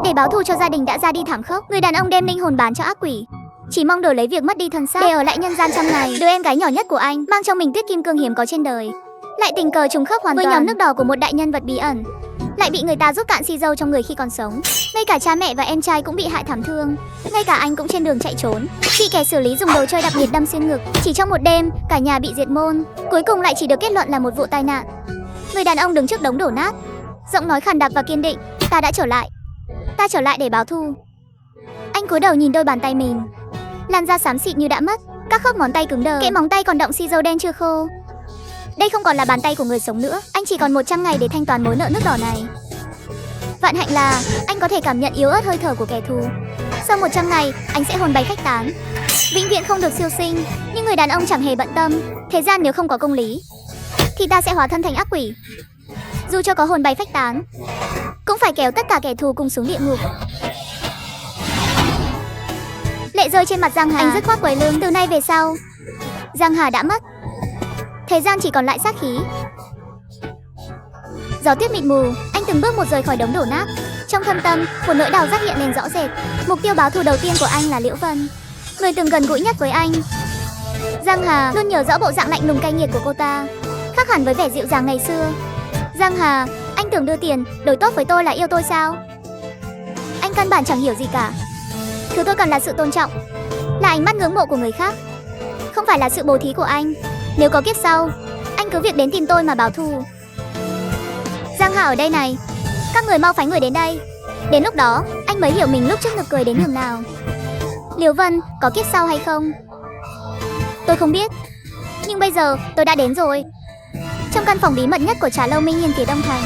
Để báo thù cho gia đình đã ra đi thảm khốc, người đàn ông đem linh hồn bán cho ác quỷ, chỉ mong đổi lấy việc mất đi thân xác để ở lại nhân gian trăm ngày. Đứa em gái nhỏ nhất của anh mang trong mình tuyết kim cương hiếm có trên đời, lại tình cờ trùng khớp hoàn toàn với nhóm nước đỏ của một đại nhân vật bí ẩn, lại bị người ta rút cạn xì dâu trong người khi còn sống. Ngay cả cha mẹ và em trai cũng bị hại thảm thương, ngay cả anh cũng trên đường chạy trốn, bị kẻ xử lý dùng đồ chơi đặc biệt đâm xuyên ngực. Chỉ trong một đêm, cả nhà bị diệt môn, cuối cùng lại chỉ được kết luận là một vụ tai nạn. Người đàn ông đứng trước đống đổ nát, giọng nói khàn đặc và kiên định: ta đã trở lại, ta trở lại để báo thù. Anh cúi đầu nhìn đôi bàn tay mình, làn da xám xịt như đã mất, các khớp ngón tay cứng đờ, kẽ móng tay còn đọng xi dâu đen chưa khô. Đây không còn là bàn tay của người sống nữa, anh chỉ còn 100 ngày để thanh toán mối nợ nước đỏ này. Vạn hạnh là anh có thể cảm nhận yếu ớt hơi thở của kẻ thù. Sau 100 ngày, anh sẽ hồn bay phách tán, vĩnh viễn không được siêu sinh. Nhưng người đàn ông chẳng hề bận tâm, thế gian nếu không có công lý thì ta sẽ hóa thân thành ác quỷ. Dù cho có hồn bay phách tán, cũng phải kéo tất cả kẻ thù cùng xuống địa ngục. Lệ rơi trên mặt Giang Hà, anh dứt khoát quay lưng. Từ nay về sau, Giang Hà đã mất, thế gian chỉ còn lại sát khí. Gió tuyết mịt mù, anh từng bước một rời khỏi đống đổ nát. Trong thâm tâm, một nỗi đau rát hiện lên rõ rệt. Mục tiêu báo thù đầu tiên của anh là Liễu Vân, người từng gần gũi nhất với anh. Giang Hà luôn nhớ rõ bộ dạng lạnh lùng cay nghiệt của cô ta, khác hẳn với vẻ dịu dàng ngày xưa. Giang Hà, anh tưởng đưa tiền đổi tốt với tôi là yêu tôi sao? Anh căn bản chẳng hiểu gì cả. Thứ tôi cần là sự tôn trọng, là ánh mắt ngưỡng mộ của người khác, không phải là sự bố thí của anh. Nếu có kiếp sau, anh cứ việc đến tìm tôi mà báo thù. Giang Hà ở đây này, các người mau phái người đến đây. Đến lúc đó, anh mới hiểu mình lúc trước nực cười đến nhường nào. Liễu Vân, có kiếp sau hay không? Tôi không biết, nhưng bây giờ tôi đã đến rồi. Trong căn phòng bí mật nhất của trà lâu Minh Hiên phía Đông Thành,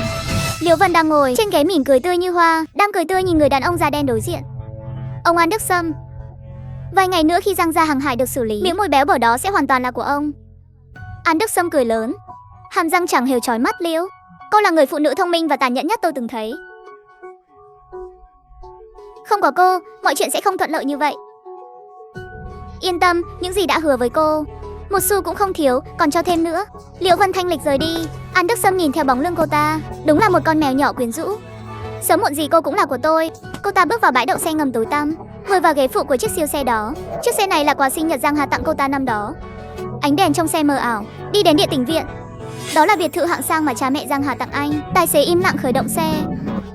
Liễu Vân đang ngồi trên ghế mỉm cười tươi như hoa, đang cười tươi nhìn người đàn ông da đen đối diện. Ông An Đức Sâm. Vài ngày nữa khi Giang gia hàng hải được xử lý, miếng mồi béo bở đó sẽ hoàn toàn là của ông. An Đức Sâm cười lớn, hàm răng chẳng hề chói mắt. Liễu, cô là người phụ nữ thông minh và tàn nhẫn nhất tôi từng thấy. Không có cô, mọi chuyện sẽ không thuận lợi như vậy. Yên tâm, những gì đã hứa với cô, một xu cũng không thiếu, còn cho thêm nữa. Liễu Vân thanh lịch rời đi. An Đức Sâm nhìn theo bóng lưng cô ta, đúng là một con mèo nhỏ quyến rũ. Sớm muộn gì cô cũng là của tôi. Cô ta bước vào bãi đậu xe ngầm tối tăm, ngồi vào ghế phụ của chiếc siêu xe đó. Chiếc xe này là quà sinh nhật Giang Hà tặng cô ta năm đó. Ánh đèn trong xe mờ ảo, đi đến địa Tỉnh Viện. Đó là biệt thự hạng sang mà cha mẹ Giang Hà tặng anh. Tài xế im lặng khởi động xe.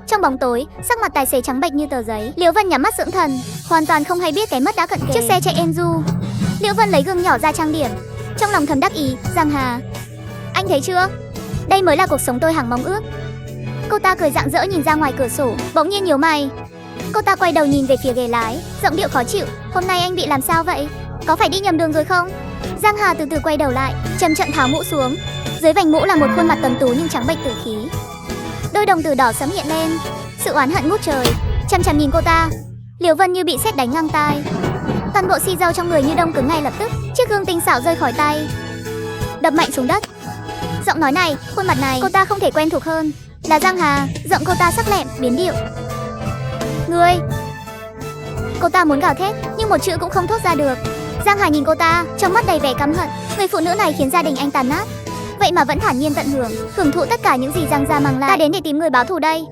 Trong bóng tối, sắc mặt tài xế trắng bệch như tờ giấy. Liễu Vân nhắm mắt dưỡng thần, hoàn toàn không hay biết cái mất đã cận kề. Chiếc xe chạy êm du. Liễu Vân lấy gương nhỏ ra trang điểm, trong lòng thầm đắc ý. Giang Hà, anh thấy chưa? Đây mới là cuộc sống tôi hằng mong ước. Cô ta cười rạng rỡ nhìn ra ngoài cửa sổ, bỗng nhiên nhíu mày. Cô ta quay đầu nhìn về phía ghế lái, giọng điệu khó chịu. Hôm nay anh bị làm sao vậy? Có phải đi nhầm đường rồi không? Giang Hà từ từ quay đầu lại, chậm chậm tháo mũ xuống. Dưới vành mũ là một khuôn mặt tuấn tú nhưng trắng bệch tử khí. Đôi đồng tử đỏ sẫm hiện lên, sự oán hận ngút trời. Chằm chằm nhìn cô ta, Liễu Vân như bị sét đánh ngang tai. Toàn bộ xi dâu trong người như đông cứng ngay lập tức. Chiếc gương tinh xảo rơi khỏi tay, đập mạnh xuống đất. Giọng nói này, khuôn mặt này, cô ta không thể quen thuộc hơn. Là Giang Hà. Giọng cô ta sắc lẹm, biến điệu. Ngươi. Cô ta muốn gào thét, nhưng một chữ cũng không thốt ra được. Giang Hà nhìn cô ta, trong mắt đầy vẻ căm hận. Người phụ nữ này khiến gia đình anh tàn nát, vậy mà vẫn thản nhiên tận hưởng thụ tất cả những gì Giang gia mang lại. Ta đến để tìm người báo thù đây.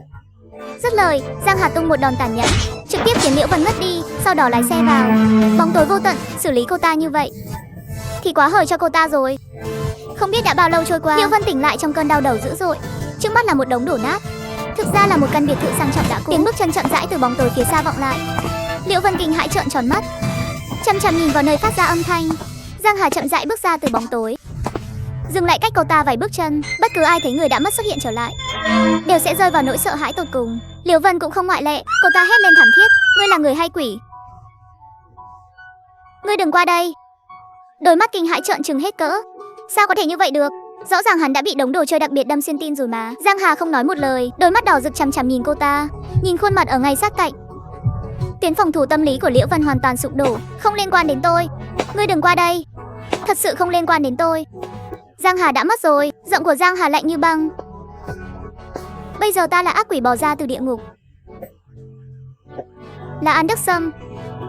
Dứt lời, Giang Hà tung một đòn tàn nhẫn, trực tiếp khiến Liễu Vân ngất đi, sau đó lái xe vào. Bóng tối vô tận, xử lý cô ta như vậy thì quá hời cho cô ta rồi. Không biết đã bao lâu trôi qua, Liễu Vân tỉnh lại trong cơn đau đầu dữ dội. Trước mắt là một đống đổ nát, thực ra là một căn biệt thự sang trọng đã cũ. Tiếng bước chân chậm rãi từ bóng tối phía xa vọng lại. Liễu Vân kinh hãi trợn tròn mắt, chằm chằm nhìn vào nơi phát ra âm thanh. Giang Hà chậm rãi bước ra từ bóng tối, dừng lại cách cô ta vài bước chân. Bất cứ ai thấy người đã mất xuất hiện trở lại đều sẽ rơi vào nỗi sợ hãi tột cùng. Liễu Vân cũng không ngoại lệ. Cô ta hét lên thảm thiết, ngươi là người hay quỷ? Ngươi đừng qua đây. Đôi mắt kinh hãi trợn trừng hết cỡ. Sao có thể như vậy được? Rõ ràng hắn đã bị đống đồ chơi đặc biệt đâm xuyên tim rồi mà. Giang Hà không nói một lời, đôi mắt đỏ rực chằm chằm nhìn cô ta, nhìn khuôn mặt ở ngay sát cạnh. Tuyến phòng thủ tâm lý của Liễu Vân hoàn toàn sụp đổ. Không liên quan đến tôi. Ngươi đừng qua đây. Thật sự không liên quan đến tôi. Giang Hà đã mất rồi. Giọng của Giang Hà lạnh như băng. Bây giờ ta là ác quỷ bò ra từ địa ngục. Là An Đức Sâm,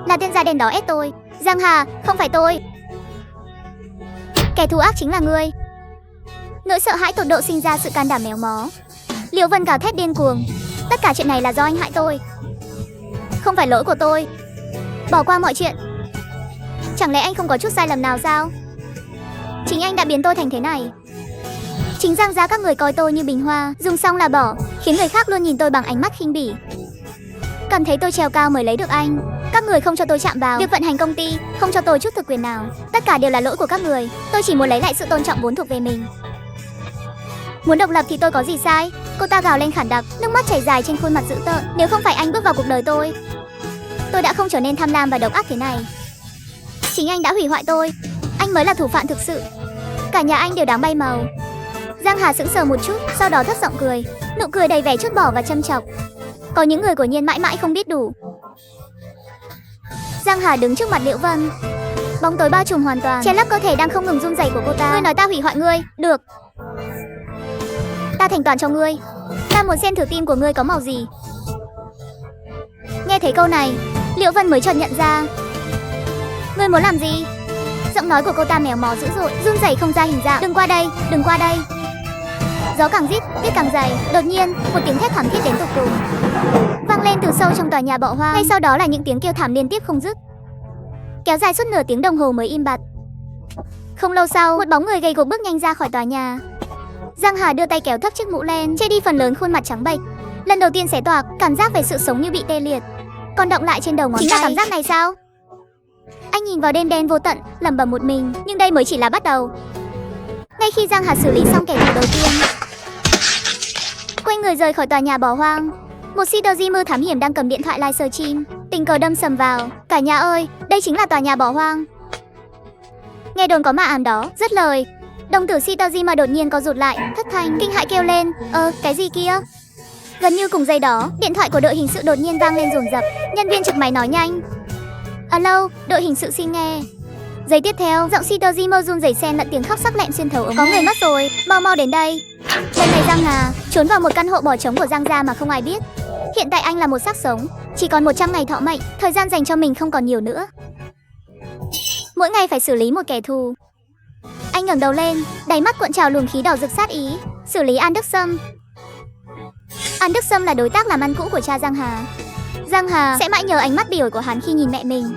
là tên da đen đó ép tôi. Giang Hà, không phải tôi. Kẻ thù ác chính là ngươi. Nỗi sợ hãi tột độ sinh ra sự can đảm méo mó. Liễu Vân gào thét điên cuồng. Tất cả chuyện này là do anh hại tôi. Không phải lỗi của tôi. Bỏ qua mọi chuyện. Chẳng lẽ anh không có chút sai lầm nào sao? Chính anh đã biến tôi thành thế này. Chính Giang gia các người coi tôi như bình hoa, dùng xong là bỏ, khiến người khác luôn nhìn tôi bằng ánh mắt khinh bỉ. Cảm thấy tôi trèo cao mới lấy được anh. Các người không cho tôi chạm vào việc vận hành công ty, không cho tôi chút thực quyền nào. Tất cả đều là lỗi của các người. Tôi chỉ muốn lấy lại sự tôn trọng vốn thuộc về mình. Muốn độc lập thì tôi có gì sai? Cô ta gào lên khản đặc, nước mắt chảy dài trên khuôn mặt dữ tợn. Nếu không phải anh bước vào cuộc đời tôi đã không trở nên tham lam và độc ác thế này. Chính anh đã hủy hoại tôi. Anh mới là thủ phạm thực sự. Cả nhà anh đều đáng bay màu. Giang Hà sững sờ một chút, sau đó thấp giọng cười, nụ cười đầy vẻ trút bỏ và châm chọc. Có những người quả nhiên mãi mãi không biết đủ. Giang Hà đứng trước mặt Liễu Vân, bóng tối bao trùm hoàn toàn, che lấp cơ thể đang không ngừng run rẩy của cô ta. Ngươi nói ta hủy hoại ngươi, được. Ta thành toàn cho ngươi. Ta muốn xem thử tim của ngươi có màu gì. Nghe thấy câu này, Liễu Vân mới chợt nhận ra. Ngươi muốn làm gì? Giọng nói của cô ta mèo mó dữ dội, run rẩy không ra hình dạng. Đừng qua đây, đừng qua đây. Gió càng rít, tuyết càng dày. Đột nhiên, một tiếng thét thảm thiết đến tột cùng vang lên từ sâu trong tòa nhà bỏ hoang. Ngay sau đó là những tiếng kêu thảm liên tiếp không dứt, kéo dài suốt nửa tiếng đồng hồ mới im bặt. Không lâu sau, một bóng người gầy gộc bước nhanh ra khỏi tòa nhà. Giang Hà đưa tay kéo thấp chiếc mũ lên, che đi phần lớn khuôn mặt trắng bệch. Lần đầu tiên xé toạc, cảm giác về sự sống như bị tê liệt, còn đọng lại trên đầu ngón tay. Chính là cảm giác này sao? Anh nhìn vào đêm đen vô tận, lẩm bẩm một mình, nhưng đây mới chỉ là bắt đầu. Ngay khi Giang Hà xử lý xong kẻ thù đầu tiên, quay người rời khỏi tòa nhà bỏ hoang, một Shidoji thám hiểm đang cầm điện thoại live stream tình cờ đâm sầm vào. Cả nhà ơi, đây chính là tòa nhà bỏ hoang. Nghe đồn có ma ám đó, dứt lời, đồng tử Shidoji đột nhiên co rụt lại, thất thanh kinh hãi kêu lên, cái gì kia? Gần như cùng giây đó, điện thoại của đội hình sự đột nhiên vang lên dồn dập. Nhân viên trực máy nói nhanh, alo, đội hình sự xin nghe. Giây tiếp theo, giọng Shidoji run rẩy xen lẫn tiếng khóc sắc lẹm xuyên thấu ống. Có người mất rồi, mau mau đến đây. Lần này Giang Hà trốn vào một căn hộ bỏ trống của Giang gia mà không ai biết. Hiện tại anh là một xác sống, chỉ còn 100 ngày thọ mệnh, thời gian dành cho mình không còn nhiều nữa. Mỗi ngày phải xử lý một kẻ thù. Anh ngẩng đầu lên, đáy mắt cuộn trào luồng khí đỏ rực sát ý. Xử lý An Đức Sâm. An Đức Sâm là đối tác làm ăn cũ của cha Giang Hà. Giang Hà sẽ mãi nhớ ánh mắt bỉ ổi của hắn khi nhìn mẹ mình.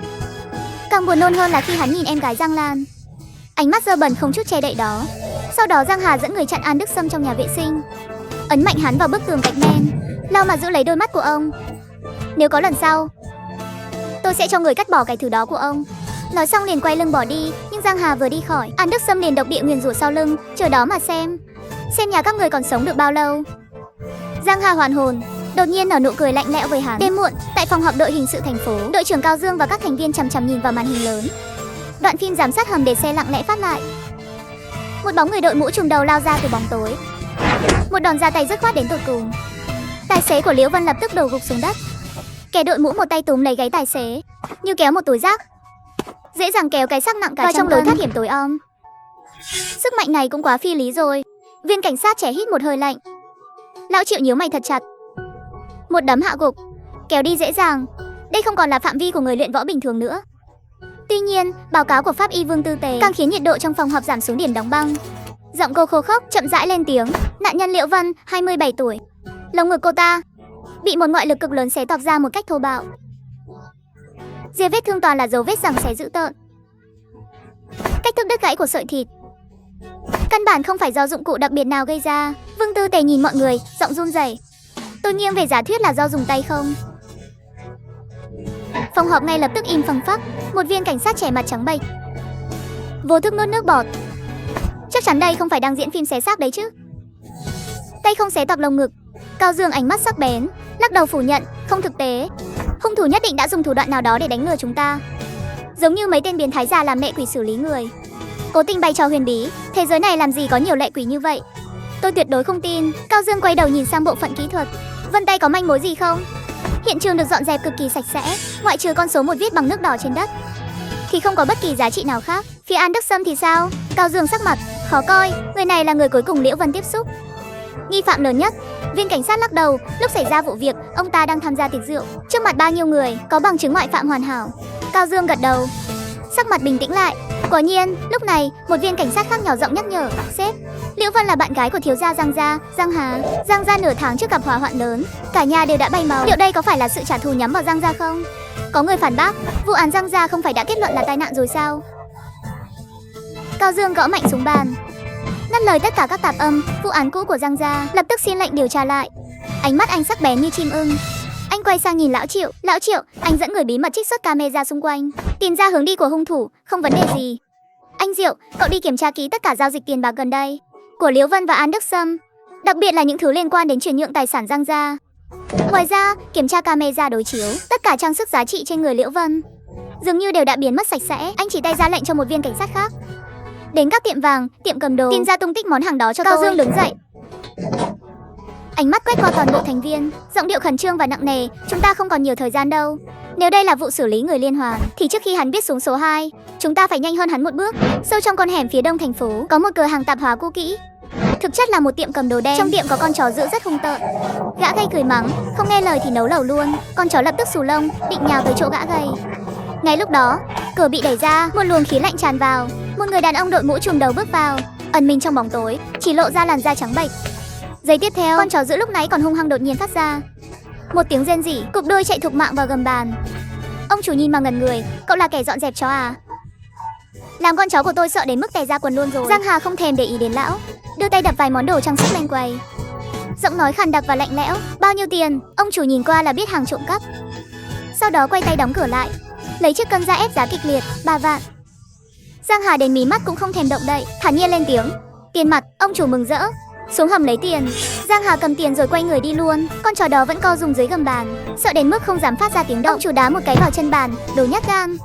Càng buồn nôn hơn là khi hắn nhìn em gái Giang Lan, ánh mắt dơ bẩn không chút che đậy đó. Sau đó Giang Hà dẫn người chặn An Đức Sâm trong nhà vệ sinh, ấn mạnh hắn vào bức tường gạch men, lao mà giữ lấy đôi mắt của ông. Nếu có lần sau, tôi sẽ cho người cắt bỏ cái thứ đó của ông. Nói xong liền quay lưng bỏ đi. Nhưng Giang Hà vừa đi khỏi, An Đức Sâm liền độc địa nguyền rủa sau lưng, chờ đó mà xem nhà các người còn sống được bao lâu. Giang Hà hoàn hồn, đột nhiên nở nụ cười lạnh lẽo với hắn. Đêm muộn, tại phòng họp đội hình sự thành phố, đội trưởng Cao Dương và các thành viên chằm chằm nhìn vào màn hình lớn. Đoạn phim giám sát hầm để xe lặng lẽ phát lại. Một bóng người đội mũ trùm đầu lao ra từ bóng tối, một đòn ra tay dứt khoát đến tột cùng. Tài xế của Liễu Vân lập tức đổ gục xuống đất. Kẻ đội mũ một tay túm lấy gáy tài xế, như kéo một túi rác, dễ dàng kéo cái xác nặng cả vào trong lối thoát hiểm tối om. Sức mạnh này cũng quá phi lý rồi. Viên cảnh sát trẻ hít một hơi lạnh. Lão Triệu nhíu mày thật chặt. Một đấm hạ gục, kéo đi dễ dàng. Đây không còn là phạm vi của người luyện võ bình thường nữa. Tuy nhiên, báo cáo của pháp y Vương Tư Tế càng khiến nhiệt độ trong phòng họp giảm xuống điểm đóng băng. Giọng cô khô khốc chậm rãi lên tiếng. Nạn nhân Liễu Vân, 27 tuổi. Lồng ngực cô ta bị một ngoại lực cực lớn xé toạc ra một cách thô bạo. Ria vết thương toàn là dấu vết giằng xé dữ tợn. Cách thức đứt gãy của sợi thịt căn bản không phải do dụng cụ đặc biệt nào gây ra. Vương Tư Tế nhìn mọi người, giọng run rẩy. Tôi nghiêng về giả thuyết là do dùng tay không. Phòng họp ngay lập tức im phăng phắc. Một viên cảnh sát trẻ mặt trắng bệch, vô thức nuốt nước bọt. Chắc chắn đây không phải đang diễn phim xé xác đấy chứ. Tay không xé toạc lồng ngực. Cao Dương ánh mắt sắc bén, lắc đầu phủ nhận, không thực tế. Hung thủ nhất định đã dùng thủ đoạn nào đó để đánh lừa chúng ta. Giống như mấy tên biến thái già làm lệ quỷ xử lý người, cố tình bày trò huyền bí. Thế giới này làm gì có nhiều lệ quỷ như vậy. Tôi tuyệt đối không tin. Cao Dương quay đầu nhìn sang bộ phận kỹ thuật. Vân tay có manh mối gì không? Hiện trường được dọn dẹp cực kỳ sạch sẽ, ngoại trừ con số 1 viết bằng nước đỏ trên đất thì không có bất kỳ giá trị nào khác. Phía An Đức Sâm thì sao? Cao Dương sắc mặt khó coi. Người này là người cuối cùng Liễu Vân tiếp xúc, nghi phạm lớn nhất. Viên cảnh sát lắc đầu. Lúc xảy ra vụ việc, ông ta đang tham gia tiệc rượu trước mặt bao nhiêu người, có bằng chứng ngoại phạm hoàn hảo. Cao Dương gật đầu, sắc mặt bình tĩnh lại. Quả nhiên, lúc này, một viên cảnh sát khác nhỏ giọng nhắc nhở, sếp, Liễu Vân là bạn gái của thiếu gia Giang gia, Giang Hà. Giang gia nửa tháng trước gặp hỏa hoạn lớn, cả nhà đều đã bay máu. Liệu đây có phải là sự trả thù nhắm vào Giang gia không? Có người phản bác, vụ án Giang gia không phải đã kết luận là tai nạn rồi sao? Cao Dương gõ mạnh xuống bàn, ngắt lời tất cả các tạp âm. Vụ án cũ của Giang gia, lập tức xin lệnh điều tra lại. Ánh mắt anh sắc bén như chim ưng. Anh quay sang nhìn Lão Triệu, anh dẫn người bí mật trích xuất camera xung quanh, tìm ra hướng đi của hung thủ, không vấn đề gì. Anh Diệu, cậu đi kiểm tra kỹ tất cả giao dịch tiền bạc gần đây của Liễu Vân và An Đức Sâm, đặc biệt là những thứ liên quan đến chuyển nhượng tài sản Giang gia. Ngoài ra, kiểm tra camera đối chiếu tất cả trang sức giá trị trên người Liễu Vân, dường như đều đã biến mất sạch sẽ. Anh chỉ tay ra lệnh cho một viên cảnh sát khác đến các tiệm vàng, tiệm cầm đồ, tìm ra tung tích món hàng đó cho Cao Dương đứng dậy, ánh mắt quét qua toàn bộ thành viên, giọng điệu khẩn trương và nặng nề, chúng ta không còn nhiều thời gian đâu. Nếu đây là vụ xử lý người liên hoàn, thì trước khi hắn biết xuống số 2, chúng ta phải nhanh hơn hắn một bước. Sâu trong con hẻm phía đông thành phố, có một cửa hàng tạp hóa cũ kỹ, thực chất là một tiệm cầm đồ đen. Trong tiệm có con chó dữ rất hung tợn. Gã gay cười mắng, không nghe lời thì nấu lẩu luôn. Con chó lập tức xù lông, định nhào tới chỗ gã gay. Ngay lúc đó, cửa bị đẩy ra, một luồng khí lạnh tràn vào. Một người đàn ông đội mũ trùm đầu bước vào, ẩn mình trong bóng tối, chỉ lộ ra làn da trắng bệch. Giây tiếp theo, con chó dữ lúc nãy còn hung hăng đột nhiên phát ra một tiếng rên rỉ, cụp đuôi chạy thục mạng vào gầm bàn. Ông chủ nhìn mà ngẩn người, cậu là kẻ dọn dẹp chó à? Làm con chó của tôi sợ đến mức tè ra quần luôn rồi. Giang Hà không thèm để ý đến lão, đưa tay đập vài món đồ trang sức lên quầy, giọng nói khàn đặc và lạnh lẽo, bao nhiêu tiền? Ông chủ nhìn qua là biết hàng trộm cắp. Sau đó quay tay đóng cửa lại, lấy chiếc cân ra ép giá kịch liệt, 3 vạn. Giang Hà đến mí mắt cũng không thèm động đậy, thản nhiên lên tiếng, tiền mặt. Ông chủ mừng rỡ, xuống hầm lấy tiền. Giang Hà cầm tiền rồi quay người đi luôn. Con chó đó vẫn co rúm dưới gầm bàn, sợ đến mức không dám phát ra tiếng động. Ông chủ đá một cái vào chân bàn, đồ nhát gan.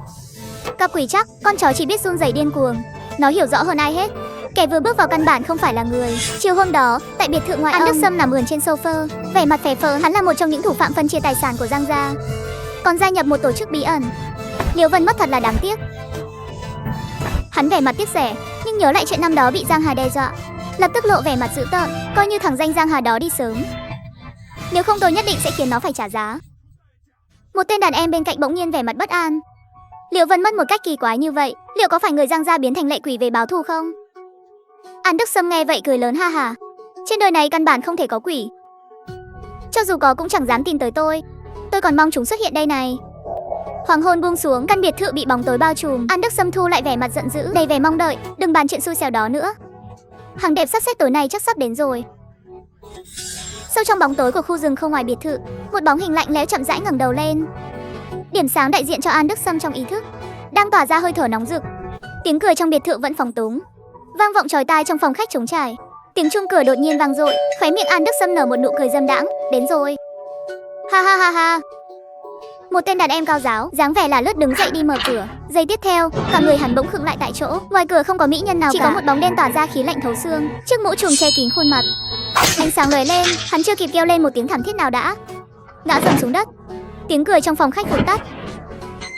Cặp quỷ chắc, con chó chỉ biết run rẩy điên cuồng. Nó hiểu rõ hơn ai hết, kẻ vừa bước vào căn bản không phải là người. Chiều hôm đó, tại biệt thự ngoại An Đức Sâm nằm ườn trên sofa, vẻ mặt phè phờ. Hắn là một trong những thủ phạm phân chia tài sản của Giang gia, còn gia nhập một tổ chức bí ẩn. Liễu Vân mất thật là đáng tiếc. Hắn vẻ mặt tiếc rẻ, nhưng nhớ lại chuyện năm đó bị Giang Hà đe dọa, lập tức lộ vẻ mặt dữ tợn, coi như thằng danh Giang Hà đó đi sớm. Nếu không tôi nhất định sẽ khiến nó phải trả giá. Một tên đàn em bên cạnh bỗng nhiên vẻ mặt bất an. Liễu Vân mất một cách kỳ quái như vậy, liệu có phải người Giang gia biến thành lệ quỷ về báo thù không? An Đức Sâm nghe vậy cười lớn ha hả. Trên đời này căn bản không thể có quỷ. Cho dù có cũng chẳng dám tin tới tôi còn mong chúng xuất hiện đây này. Hoàng hôn buông xuống, căn biệt thự bị bóng tối bao trùm. An Đức Sâm thu lại vẻ mặt giận dữ, đầy vẻ mong đợi, đừng bàn chuyện xui xẻo đó nữa. Hàng đẹp sắp xếp tối nay chắc sắp đến rồi. Sâu trong bóng tối của khu rừng không ngoài biệt thự, một bóng hình lạnh lẽo chậm rãi ngẩng đầu lên. Điểm sáng đại diện cho An Đức Sâm trong ý thức, đang tỏa ra hơi thở nóng rực. Tiếng cười trong biệt thự vẫn phóng túng, vang vọng chói tai trong phòng khách trống trải. Tiếng chuông cửa đột nhiên vang dội, khóe miệng An Đức Sâm nở một nụ cười dâm đãng. Đến rồi. Ha ha ha ha. Một tên đàn em cao giáo, dáng vẻ là lướt đứng dậy đi mở cửa. Giây tiếp theo, cả người hắn bỗng khựng lại tại chỗ. Ngoài cửa không có mỹ nhân nào cả, chỉ có một bóng đen tỏa ra khí lạnh thấu xương. Chiếc mũ trùm che kín khuôn mặt, ánh sáng lóe lên, hắn chưa kịp kêu lên một tiếng thảm thiết nào đã ngã dầm xuống đất. Tiếng cười trong phòng khách vụt tắt.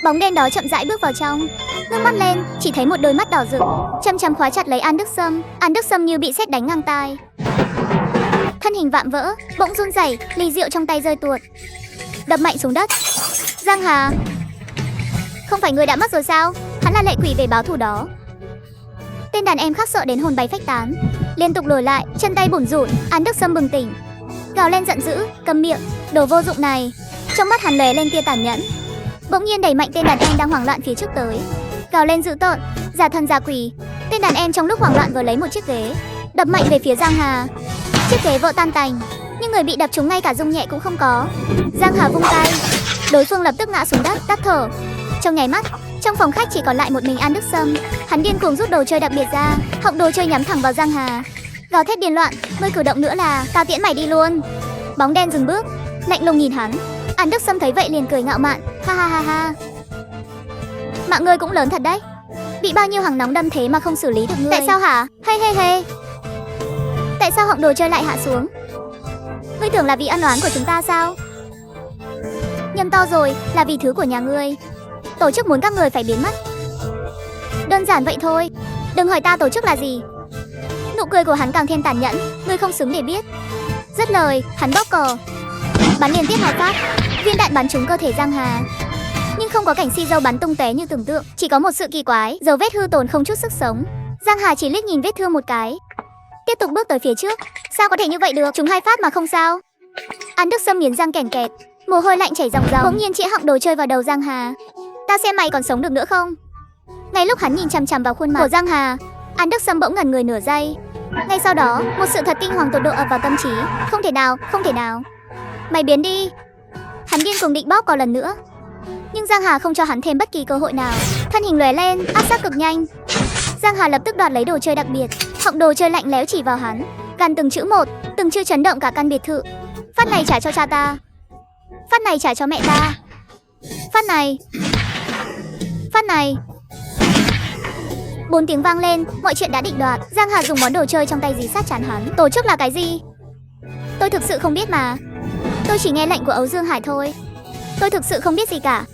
Bóng đen đó chậm rãi bước vào trong, ngước mắt lên, chỉ thấy một đôi mắt đỏ rực chăm chăm khóa chặt lấy An Đức Sâm. An Đức Sâm như bị sét đánh ngang tai, thân hình vạm vỡ, bỗng run rẩy, ly rượu trong tay rơi tuột, đập mạnh xuống đất. Giang Hà, không phải người đã mất rồi sao? Hắn là lệ quỷ về báo thù đó. Tên đàn em khác sợ đến hồn bay phách tán, liên tục lùi lại, chân tay bủn rủn. An Đức Sâm bừng tỉnh, gào lên giận dữ, câm miệng, đồ vô dụng này. Trong mắt hắn lóe lên tia tàn nhẫn, bỗng nhiên đẩy mạnh tên đàn em đang hoảng loạn phía trước tới, gào lên dữ tợn, giả thần giả quỷ. Tên đàn em trong lúc hoảng loạn vừa lấy một chiếc ghế, đập mạnh về phía Giang Hà. Chiếc ghế vỡ tan tành, nhưng người bị đập trúng ngay cả rung nhẹ cũng không có. Giang Hà vung tay, đối phương lập tức ngã xuống đất, tắt thở. Trong nháy mắt, trong phòng khách chỉ còn lại một mình An Đức Sâm. Hắn điên cuồng rút đồ chơi đặc biệt ra, họng đồ chơi nhắm thẳng vào Giang Hà, gào thét điên loạn, ngươi cử động nữa là tao tiễn mày đi luôn. Bóng đen dừng bước, lạnh lùng nhìn hắn. An Đức Sâm thấy vậy liền cười ngạo mạn, ha ha ha ha. Mạng ngươi cũng lớn thật đấy, bị bao nhiêu hàng nóng đâm thế mà không xử lý được ngươi. Tại sao hả? Hay hay hay. Tại sao họng đồ chơi lại hạ xuống? Ngươi tưởng là vì ân oán của chúng ta sao? Nhầm to rồi, là vì thứ của nhà ngươi. Tổ chức muốn các người phải biến mất. Đơn giản vậy thôi, đừng hỏi ta tổ chức là gì. Nụ cười của hắn càng thêm tàn nhẫn, ngươi không xứng để biết. Dứt lời, hắn bóp cò, bắn liên tiếp 2 phát, viên đạn bắn trúng cơ thể Giang Hà, nhưng không có cảnh xi dâu bắn tung tóe như tưởng tượng, chỉ có một sự kỳ quái, dấu vết hư tổn không chút sức sống. Giang Hà chỉ liếc nhìn vết thương một cái, tiếp tục bước tới phía trước. Sao có thể như vậy được? Chúng 2 phát mà không sao. An Đức Sâm nghiến răng kèn kẹt, mồ hôi lạnh chảy ròng ròng. Bỗng nhiên chĩa họng đồ chơi vào đầu Giang Hà. Ta xem mày còn sống được nữa không? Ngay lúc hắn nhìn chằm chằm vào khuôn mặt của Giang Hà, An Đức Sâm bỗng ngẩn người nửa giây. Ngay sau đó, một sự thật kinh hoàng tột độ ập vào tâm trí. Không thể nào, không thể nào. Mày biến đi. Hắn điên cuồng định bóp cò lần nữa, nhưng Giang Hà không cho hắn thêm bất kỳ cơ hội nào. Thân hình lóe lên, áp sát cực nhanh. Giang Hà lập tức đoạt lấy đồ chơi đặc biệt. Họng đồ chơi lạnh lẽo chỉ vào hắn, gằn từng chữ một, từng chữ chấn động cả căn biệt thự. Phát này trả cho cha ta, phát này trả cho mẹ ta, phát này, phát này. 4 tiếng vang lên, mọi chuyện đã định đoạt. Giang Hà dùng món đồ chơi trong tay dí sát chán hắn. Tổ chức là cái gì? Tôi thực sự không biết mà. Tôi chỉ nghe lệnh của Âu Dương Hải thôi. Tôi thực sự không biết gì cả.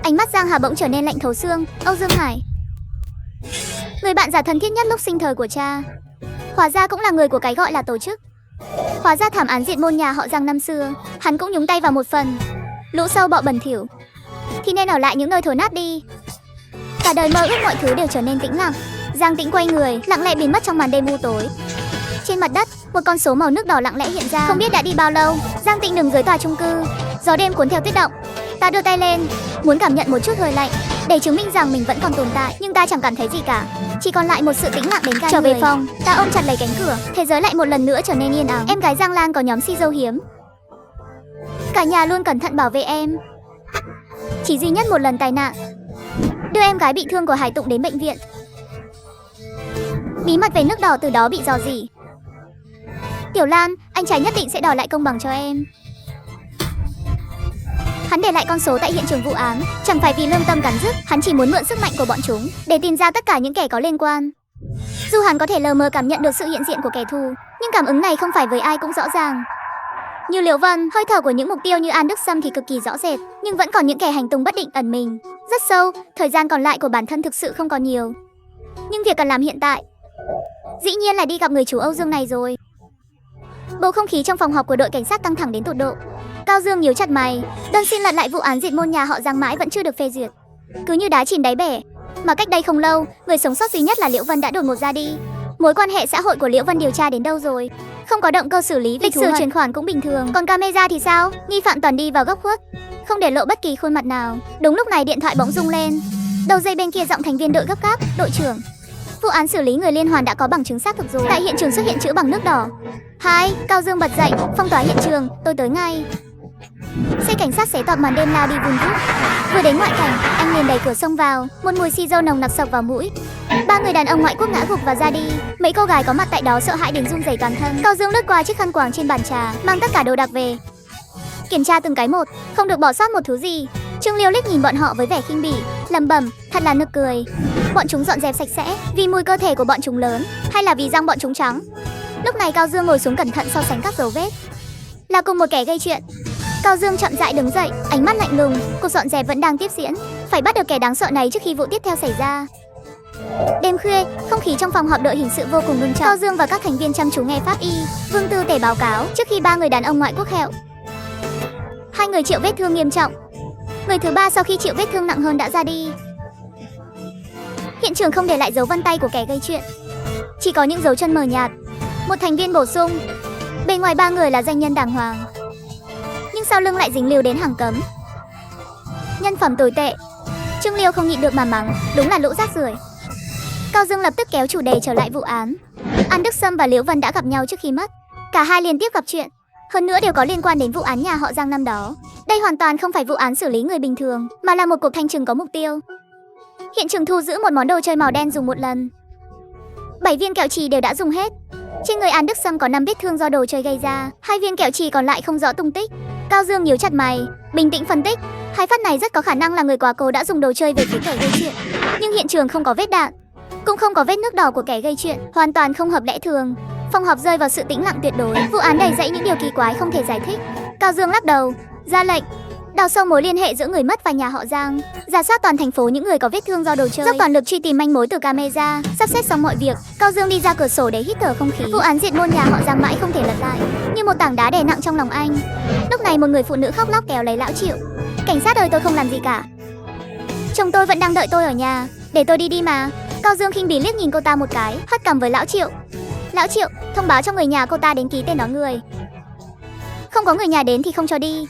Ánh mắt Giang Hà bỗng trở nên lạnh thấu xương. Âu Dương Hải, người bạn già thân thiết nhất lúc sinh thời của cha, hóa ra cũng là người của cái gọi là tổ chức. Hóa ra thảm án diệt môn nhà họ Giang năm xưa, hắn cũng nhúng tay vào một phần. Lũ sâu bọ bẩn thỉu thì nên ở lại những nơi thối nát đi. Cả đời mơ ước mọi thứ đều trở nên tĩnh lặng. Giang Tĩnh quay người, lặng lẽ biến mất trong màn đêm u tối. Trên mặt đất, một con số màu nước đỏ lặng lẽ hiện ra. Không biết đã đi bao lâu, Giang Tĩnh đứng dưới tòa chung cư. Gió đêm cuốn theo tuyết động. Ta đưa tay lên, muốn cảm nhận một chút hơi lạnh, để chứng minh rằng mình vẫn còn tồn tại. Nhưng ta chẳng cảm thấy gì cả, chỉ còn lại một sự tĩnh lặng đến gan người. Trở về phòng, ta ôm chặt lấy cánh cửa. Thế giới lại một lần nữa trở nên yên ắng. Em gái Giang Lan có nhóm si dâu hiếm, cả nhà luôn cẩn thận bảo vệ em. Chỉ duy nhất một lần tai nạn, đưa em gái bị thương của Hải Tụng đến bệnh viện. Bí mật về nước đỏ từ đó bị rò rỉ. Tiểu Lan, anh trai nhất định sẽ đòi lại công bằng cho em. Hắn để lại con số tại hiện trường vụ án, chẳng phải vì lương tâm cắn rứt, hắn chỉ muốn mượn sức mạnh của bọn chúng để tìm ra tất cả những kẻ có liên quan. Dù hắn có thể lờ mờ cảm nhận được sự hiện diện của kẻ thù, nhưng cảm ứng này không phải với ai cũng rõ ràng. Như Liễu Vân, hơi thở của những mục tiêu như An Đức Sâm thì cực kỳ rõ rệt, nhưng vẫn còn những kẻ hành tung bất định ẩn mình rất sâu. Thời gian còn lại của bản thân thực sự không còn nhiều, nhưng việc cần làm hiện tại dĩ nhiên là đi gặp người chủ Âu Dương này rồi. Bầu không khí trong phòng họp của đội cảnh sát căng thẳng đến tột độ. Cao Dương nhíu chặt mày, đơn xin lật lại vụ án diệt môn nhà họ Giang mãi vẫn chưa được phê duyệt, cứ như đá chìm đáy bể. Mà cách đây không lâu, người sống sót duy nhất là Liễu Vân đã đột ngột ra đi. Mối quan hệ xã hội của Liễu Vân điều tra đến đâu rồi? Không có động cơ xử lý, lịch sử chuyển khoản cũng bình thường. Còn camera thì sao? Nghi phạm toàn đi vào góc khuất, không để lộ bất kỳ khuôn mặt nào. Đúng lúc này điện thoại bỗng rung lên. Đầu dây bên kia giọng thành viên đội gấp gáp, đội trưởng, vụ án xử lý người liên hoàn đã có bằng chứng xác thực rồi. Tại hiện trường xuất hiện chữ bằng nước đỏ. Hai, Cao Dương bật dậy, phong tỏa hiện trường, tôi tới ngay. Xe cảnh sát xé toạc màn đêm lao đi vun vút. Vừa đến ngoại cảnh, anh liền đẩy cửa xông vào, một mùi xì dâu nồng nặc sộc vào mũi. 3 người đàn ông ngoại quốc ngã gục và ra đi. Mấy cô gái có mặt tại đó sợ hãi đến run rẩy toàn thân. Cao Dương lướt qua chiếc khăn quàng trên bàn trà, mang tất cả đồ đạc về, kiểm tra từng cái một, không được bỏ sót một thứ gì. Trương Liêu liếc nhìn bọn họ với vẻ khinh bỉ, lẩm bẩm, thật là nực cười. Bọn chúng dọn dẹp sạch sẽ vì mùi cơ thể của bọn chúng lớn, hay là vì răng bọn chúng trắng? Lúc này Cao Dương ngồi xuống cẩn thận so sánh các dấu vết. Là cùng một kẻ gây chuyện. Cao Dương chậm rãi đứng dậy, ánh mắt lạnh lùng. Cuộc dọn dẹp vẫn đang tiếp diễn, phải bắt được kẻ đáng sợ này trước khi vụ tiếp theo xảy ra. Đêm khuya, không khí trong phòng họp đội hình sự vô cùng ngưng trọng. Cao Dương và các thành viên chăm chú nghe pháp y, Vương Tư Tể báo cáo trước khi 3 người đàn ông ngoại quốc hẹo. 2 người chịu vết thương nghiêm trọng. Người thứ 3 sau khi chịu vết thương nặng hơn đã ra đi. Hiện trường không để lại dấu vân tay của kẻ gây chuyện, chỉ có những dấu chân mờ nhạt. Một thành viên bổ sung, bề ngoài 3 người là doanh nhân đàng hoàng, nhưng sau lưng lại dính líu đến hàng cấm, nhân phẩm tồi tệ. Trương Liêu không nhịn được mà mắng, đúng là lũ rác rưởi. Cao Dương lập tức kéo chủ đề trở lại vụ án. An Đức Sâm và Liễu Vân đã gặp nhau trước khi mất. Cả hai liên tiếp gặp chuyện, hơn nữa đều có liên quan đến vụ án nhà họ Giang năm đó. Đây hoàn toàn không phải vụ án xử lý người bình thường, mà là một cuộc thanh trừng có mục tiêu. Hiện trường thu giữ một món đồ chơi màu đen dùng một lần. 7 viên kẹo chì đều đã dùng hết. Trên người An Đức Sâm có 5 vết thương do đồ chơi gây ra, 2 viên kẹo chì còn lại không rõ tung tích. Cao Dương nhíu chặt mày, bình tĩnh phân tích, 2 phát này rất có khả năng là người quá cố đã dùng đồ chơi về phía kẻ gây chuyện. Nhưng hiện trường không có vết đạn, cũng không có vết nước đỏ của kẻ gây chuyện, hoàn toàn không hợp lẽ thường. Phòng họp rơi vào sự tĩnh lặng tuyệt đối. Vụ án đầy dẫy những điều kỳ quái không thể giải thích. Cao Dương lắc đầu, ra lệnh đào sâu mối liên hệ giữa người mất và nhà họ Giang, rà soát toàn thành phố những người có vết thương do đồ chơi, dốc toàn lực truy tìm manh mối từ camera. Sắp xếp xong mọi việc, Cao Dương đi ra cửa sổ để hít thở không khí. Vụ án diệt môn nhà họ Giang mãi không thể lật lại, như một tảng đá đè nặng trong lòng anh. Lúc này một người phụ nữ khóc lóc kéo lấy lão Triệu. Cảnh sát ơi, tôi không làm gì cả. Chồng tôi vẫn đang đợi tôi ở nhà, để tôi đi mà. Cao Dương khinh bỉ liếc nhìn cô ta một cái, hất cằm với Lão Triệu. Lão Triệu, thông báo cho người nhà cô ta đến ký tên đón người. Không có người nhà đến thì không cho đi.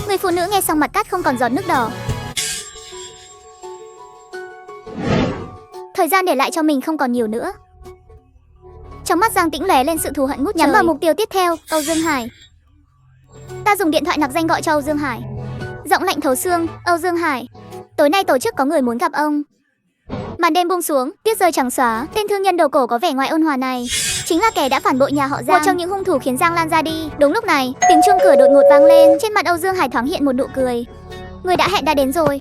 Người phụ nữ nghe xong mặt cắt không còn giọt nước đỏ. Thời gian để lại cho mình không còn nhiều nữa. Trong mắt Giang Tĩnh lóe lên sự thù hận ngút trời. Nhắm vào mục tiêu tiếp theo, Âu Dương Hải. Ta dùng điện thoại nặc danh gọi cho Âu Dương Hải. Giọng lạnh thấu xương, Âu Dương Hải, tối nay tổ chức có người muốn gặp ông. Màn đêm buông xuống, tuyết rơi trắng xóa. Tên thương nhân đồ cổ có vẻ ngoài ôn hòa này chính là kẻ đã phản bội nhà họ Giang, một trong những hung thủ khiến Giang Lan ra đi. Đúng lúc này, tiếng chuông cửa đột ngột vang lên. Trên mặt Âu Dương Hải thoáng hiện một nụ cười. Người đã hẹn đã đến rồi.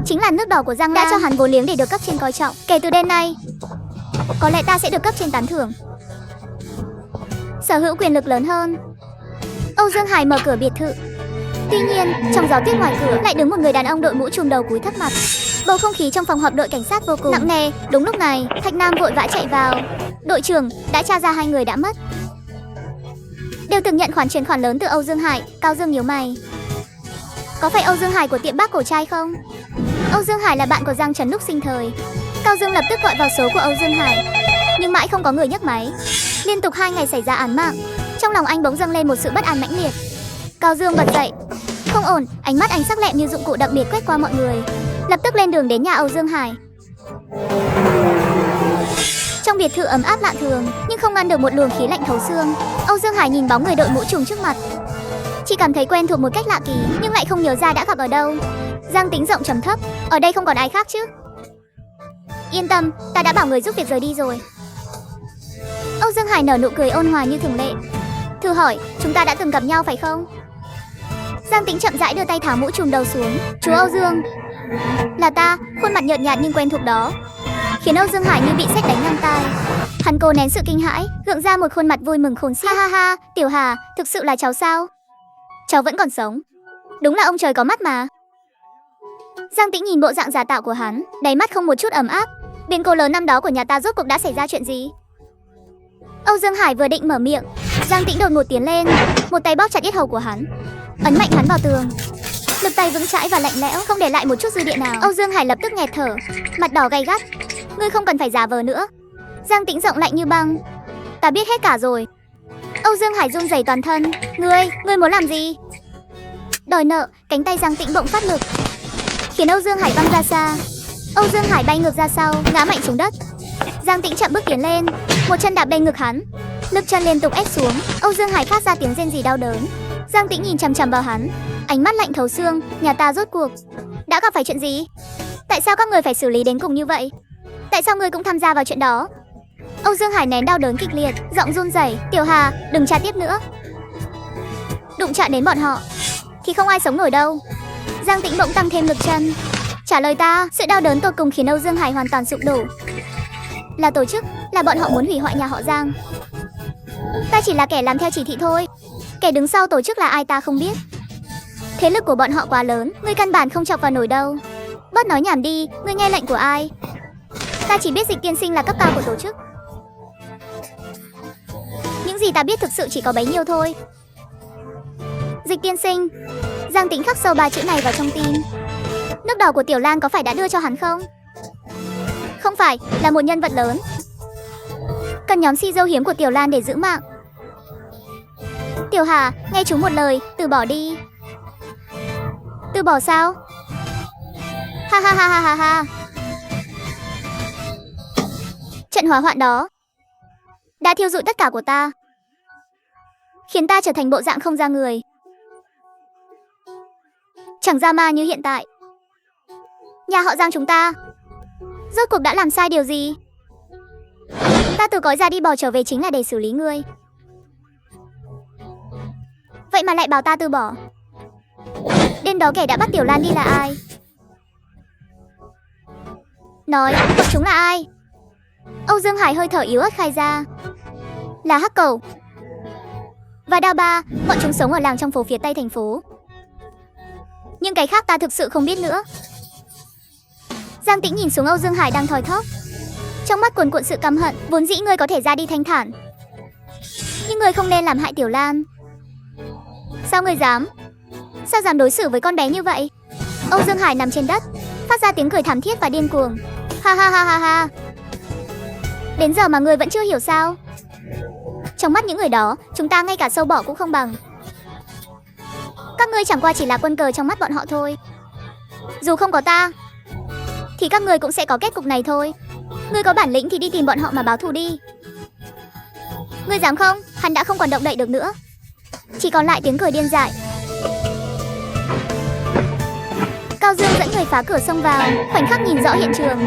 Chính là nước đỏ của Giang Lan, đã cho hắn vốn liếng để được cấp trên coi trọng. Kể từ đêm nay, có lẽ ta sẽ được cấp trên tán thưởng, sở hữu quyền lực lớn hơn. Âu Dương Hải mở cửa biệt thự. Tuy nhiên, trong gió tuyết ngoài cửa lại đứng một người đàn ông đội mũ trùm đầu cúi thấp mặt. Bầu không khí trong phòng họp đội cảnh sát vô cùng nặng nề. Đúng lúc này, Thạch Nam vội vã chạy vào. Đội trưởng, đã tra ra hai người đã mất, đều từng nhận khoản chuyển khoản lớn từ Âu Dương Hải. Cao Dương nhíu mày. Có phải Âu Dương Hải của tiệm bác cổ trai không? Âu Dương Hải là bạn của Giang Trấn lúc sinh thời. Cao Dương lập tức gọi vào số của Âu Dương Hải, nhưng mãi không có người nhấc máy. Liên tục 2 ngày xảy ra án mạng, trong lòng anh bỗng dâng lên một sự bất an mãnh liệt. Cao Dương bật dậy. Không ổn, ánh mắt anh sắc lẹm như dụng cụ đặc biệt quét qua mọi người. Lập tức lên đường đến nhà Âu Dương Hải. Trong biệt thự ấm áp lạ thường, nhưng không ngăn được một luồng khí lạnh thấu xương. Âu Dương Hải nhìn bóng người đội mũ trùm trước mặt, chỉ cảm thấy quen thuộc một cách lạ kỳ, nhưng lại không nhớ ra đã gặp ở đâu. Giang Tĩnh giọng trầm thấp, ở đây không còn ai khác chứ? Yên tâm, ta đã bảo người giúp việc rời đi rồi. Âu Dương Hải nở nụ cười ôn hòa như thường lệ. Thử hỏi, chúng ta đã từng gặp nhau phải không? Giang Tĩnh chậm rãi đưa tay tháo mũ trùm đầu xuống. Chú Âu Dương. Là ta. Khuôn mặt nhợt nhạt nhưng quen thuộc đó khiến Âu Dương Hải như bị sét đánh ngang tai. Hắn cố nén sự kinh hãi, gượng ra một khuôn mặt vui mừng khôn xiết. Ha ha ha, Tiểu Hà, thực sự là cháu sao? Cháu vẫn còn sống. Đúng là ông trời có mắt mà. Giang Tĩnh nhìn bộ dạng giả tạo của hắn, đáy mắt không một chút ấm áp. Biến cố lớn năm đó của nhà ta rốt cuộc đã xảy ra chuyện gì? Âu Dương Hải vừa định mở miệng, Giang Tĩnh đột ngột tiến lên, một tay bóp chặt yết hầu của hắn, ấn mạnh hắn vào tường. Lực tay vững chãi và lạnh lẽo, không để lại một chút dư địa nào. Âu Dương Hải lập tức nghẹt thở, mặt đỏ gay gắt. Ngươi không cần phải giả vờ nữa. Giang Tĩnh giọng lạnh như băng. Ta biết hết cả rồi. Âu Dương Hải run rẩy toàn thân. Ngươi muốn làm gì? Đòi nợ. Cánh tay Giang Tĩnh bỗng phát lực, khiến Âu Dương Hải văng ra xa. Âu Dương Hải bay ngược ra sau, ngã mạnh xuống đất. Giang Tĩnh chậm bước tiến lên, một chân đạp lên ngực hắn, lực chân liên tục ép xuống. Âu Dương Hải phát ra tiếng rên rỉ đau đớn. Giang Tĩnh nhìn chằm chằm vào hắn, ánh mắt lạnh thấu xương. Nhà ta rốt cuộc đã gặp phải chuyện gì? Tại sao các người phải xử lý đến cùng như vậy? Tại sao ngươi cũng tham gia vào chuyện đó? Âu Dương Hải nén đau đớn kịch liệt, giọng run rẩy. Tiểu Hà, đừng tra tiếp nữa. Đụng chạm đến bọn họ thì không ai sống nổi đâu. Giang Tĩnh bỗng tăng thêm lực chân. Trả lời ta. Sự đau đớn tột cùng khiến Âu Dương Hải hoàn toàn sụp đổ. Là tổ chức, là bọn họ muốn hủy hoại nhà họ Giang. Ta chỉ là kẻ làm theo chỉ thị thôi. Kẻ đứng sau tổ chức là ai ta không biết. Thế lực của bọn họ quá lớn, ngươi căn bản không chọc vào nổi đâu. Bớt nói nhảm đi, ngươi nghe lệnh của ai? Ta chỉ biết Dịch tiên sinh là cấp cao của tổ chức. Những gì ta biết thực sự chỉ có bấy nhiêu thôi. Dịch tiên sinh. Giang Tĩnh khắc sâu 3 chữ này vào trong tim. Nước đỏ của Tiểu Lan có phải đã đưa cho hắn không? Không phải, là một nhân vật lớn, cần nhóm si dâu hiếm của Tiểu Lan để giữ mạng. Tiểu Hà, nghe chú một lời, từ bỏ đi. Từ bỏ sao? Ha ha ha ha ha ha. Trận hỏa hoạn đó đã thiêu rụi tất cả của ta, khiến ta trở thành bộ dạng không ra người, chẳng ra ma như hiện tại. Nhà họ Giang chúng ta rốt cuộc đã làm sai điều gì? Ta từ cõi ra đi bỏ trở về chính là để xử lý ngươi. Vậy mà lại bảo ta từ bỏ. Đêm đó kẻ đã bắt Tiểu Lan đi là ai? Nói, bọn chúng là ai? Âu Dương Hải hơi thở yếu ớt khai ra. Là Hắc Cẩu và Đao Ba, bọn chúng sống ở làng trong phố phía tây thành phố. Nhưng cái khác ta thực sự không biết nữa. Giang Tĩnh nhìn xuống Âu Dương Hải đang thoi thóp, trong mắt cuồn cuộn sự căm hận. Vốn dĩ ngươi có thể ra đi thanh thản, nhưng ngươi không nên làm hại Tiểu Lan. Sao ngươi dám? Sao dám đối xử với con bé như vậy? Âu Dương Hải nằm trên đất, phát ra tiếng cười thảm thiết và điên cuồng. Ha ha ha ha ha. Đến giờ mà ngươi vẫn chưa hiểu sao? Trong mắt những người đó, chúng ta ngay cả sâu bọ cũng không bằng. Các ngươi chẳng qua chỉ là quân cờ trong mắt bọn họ thôi. Dù không có ta, thì các ngươi cũng sẽ có kết cục này thôi. Ngươi có bản lĩnh thì đi tìm bọn họ mà báo thù đi. Ngươi dám không? Hắn đã không còn động đậy được nữa, chỉ còn lại tiếng cười điên dại. Cao Dương dẫn người phá cửa xông vào, khoảnh khắc nhìn rõ hiện trường,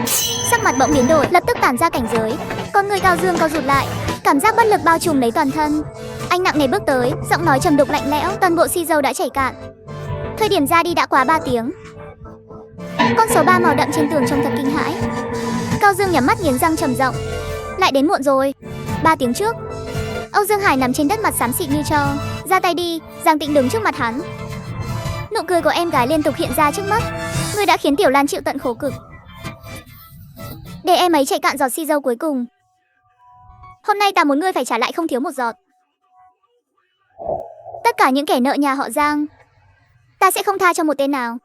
sắc mặt bỗng biến đổi, lập tức tản ra cảnh giới. Con người Cao Dương co rụt lại, cảm giác bất lực bao trùm lấy toàn thân. Anh nặng nề bước tới, giọng nói trầm đục lạnh lẽo, toàn bộ xi dầu đã chảy cạn. Thời điểm ra đi đã quá 3 tiếng. Con số 3 màu đậm trên tường trông thật kinh hãi. Cao Dương nhắm mắt nghiến răng trầm giọng, lại đến muộn rồi. 3 tiếng trước. Âu Dương Hải nằm trên đất mặt xám xịt như tro. Ra tay đi. Giang Tĩnh đứng trước mặt hắn. Nụ cười của em gái liên tục hiện ra trước mắt. Ngươi đã khiến Tiểu Lan chịu tận khổ cực, để em ấy chạy cạn giọt xi dâu cuối cùng. Hôm nay ta muốn ngươi phải trả lại không thiếu một giọt. Tất cả những kẻ nợ nhà họ Giang, ta sẽ không tha cho một tên nào.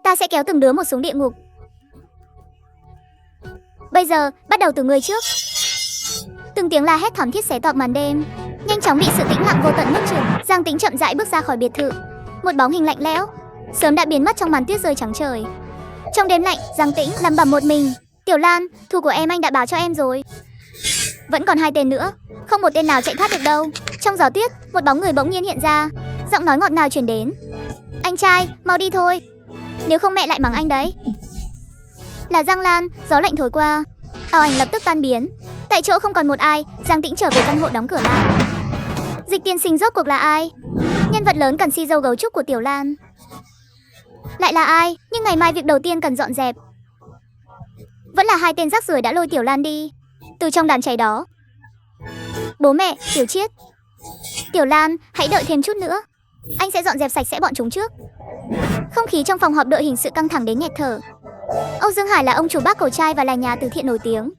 Ta sẽ kéo từng đứa một xuống địa ngục. Bây giờ, bắt đầu từ ngươi trước. Từng tiếng la hét thảm thiết xé toạc màn đêm, nhanh chóng bị sự tĩnh lặng vô tận nuốt chửng. Giang Tĩnh chậm rãi bước ra khỏi biệt thự. Một bóng hình lạnh lẽo sớm đã biến mất trong màn tuyết rơi trắng trời. Trong đêm lạnh, Giang Tĩnh lẩm bẩm một mình. Tiểu Lan, thù của em anh đã báo cho em rồi. Vẫn còn 2 tên nữa, không một tên nào chạy thoát được đâu. Trong gió tuyết, một bóng người bỗng nhiên hiện ra, giọng nói ngọt ngào truyền đến. Anh trai, mau đi thôi, nếu không mẹ lại mắng anh đấy. Là Giang Lan. Gió lạnh thổi qua, ảo ảnh lập tức tan biến. Tại chỗ không còn một ai, Giang Tĩnh trở về căn hộ đóng cửa lại. Dịch tiên sinh rốt cuộc là ai? Nhân vật lớn cần si dâu gấu trúc của Tiểu Lan lại là ai? Nhưng ngày mai việc đầu tiên cần dọn dẹp vẫn là 2 tên rác rưởi đã lôi Tiểu Lan đi từ trong đám cháy đó. Bố mẹ, Tiểu Chiết, Tiểu Lan, hãy đợi thêm chút nữa, anh sẽ dọn dẹp sạch sẽ bọn chúng trước. Không khí trong phòng họp đội hình sự căng thẳng đến nghẹt thở. Âu Dương Hải là ông chủ bác cổ trai và là nhà từ thiện nổi tiếng,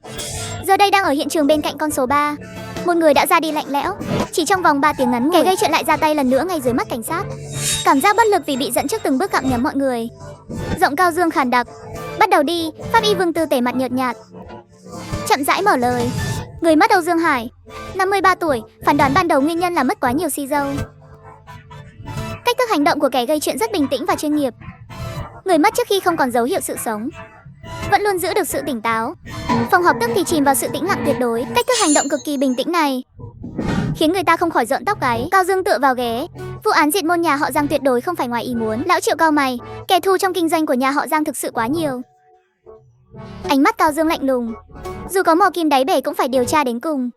giờ đây đang ở hiện trường bên cạnh con số 3. Một người đã ra đi lạnh lẽo. Chỉ trong vòng 3 tiếng ngắn, kẻ gây chuyện lại ra tay lần nữa ngay dưới mắt cảnh sát. Cảm giác bất lực vì bị dẫn trước từng bước gặm nhấm mọi người. Giọng Cao Dương khàn đặc. Bắt đầu đi. Pháp y Vương Tư tể mặt nhợt nhạt, chậm rãi mở lời. Người mất Âu Dương Hải, 53 tuổi, phán đoán ban đầu nguyên nhân là mất quá nhiều xi dâu. Cách thức hành động của kẻ gây chuyện rất bình tĩnh và chuyên nghiệp. Người mất trước khi không còn dấu hiệu sự sống, vẫn luôn giữ được sự tỉnh táo. Phòng họp tức thì chìm vào sự tĩnh lặng tuyệt đối. Cách thức hành động cực kỳ bình tĩnh này khiến người ta không khỏi rợn tóc gáy. Cao Dương tựa vào ghế. Vụ án diệt môn nhà họ Giang tuyệt đối không phải ngoài ý muốn. Lão Triệu cau mày. Kẻ thù trong kinh doanh của nhà họ Giang thực sự quá nhiều. Ánh mắt Cao Dương lạnh lùng. Dù có mò kim đáy bể cũng phải điều tra đến cùng.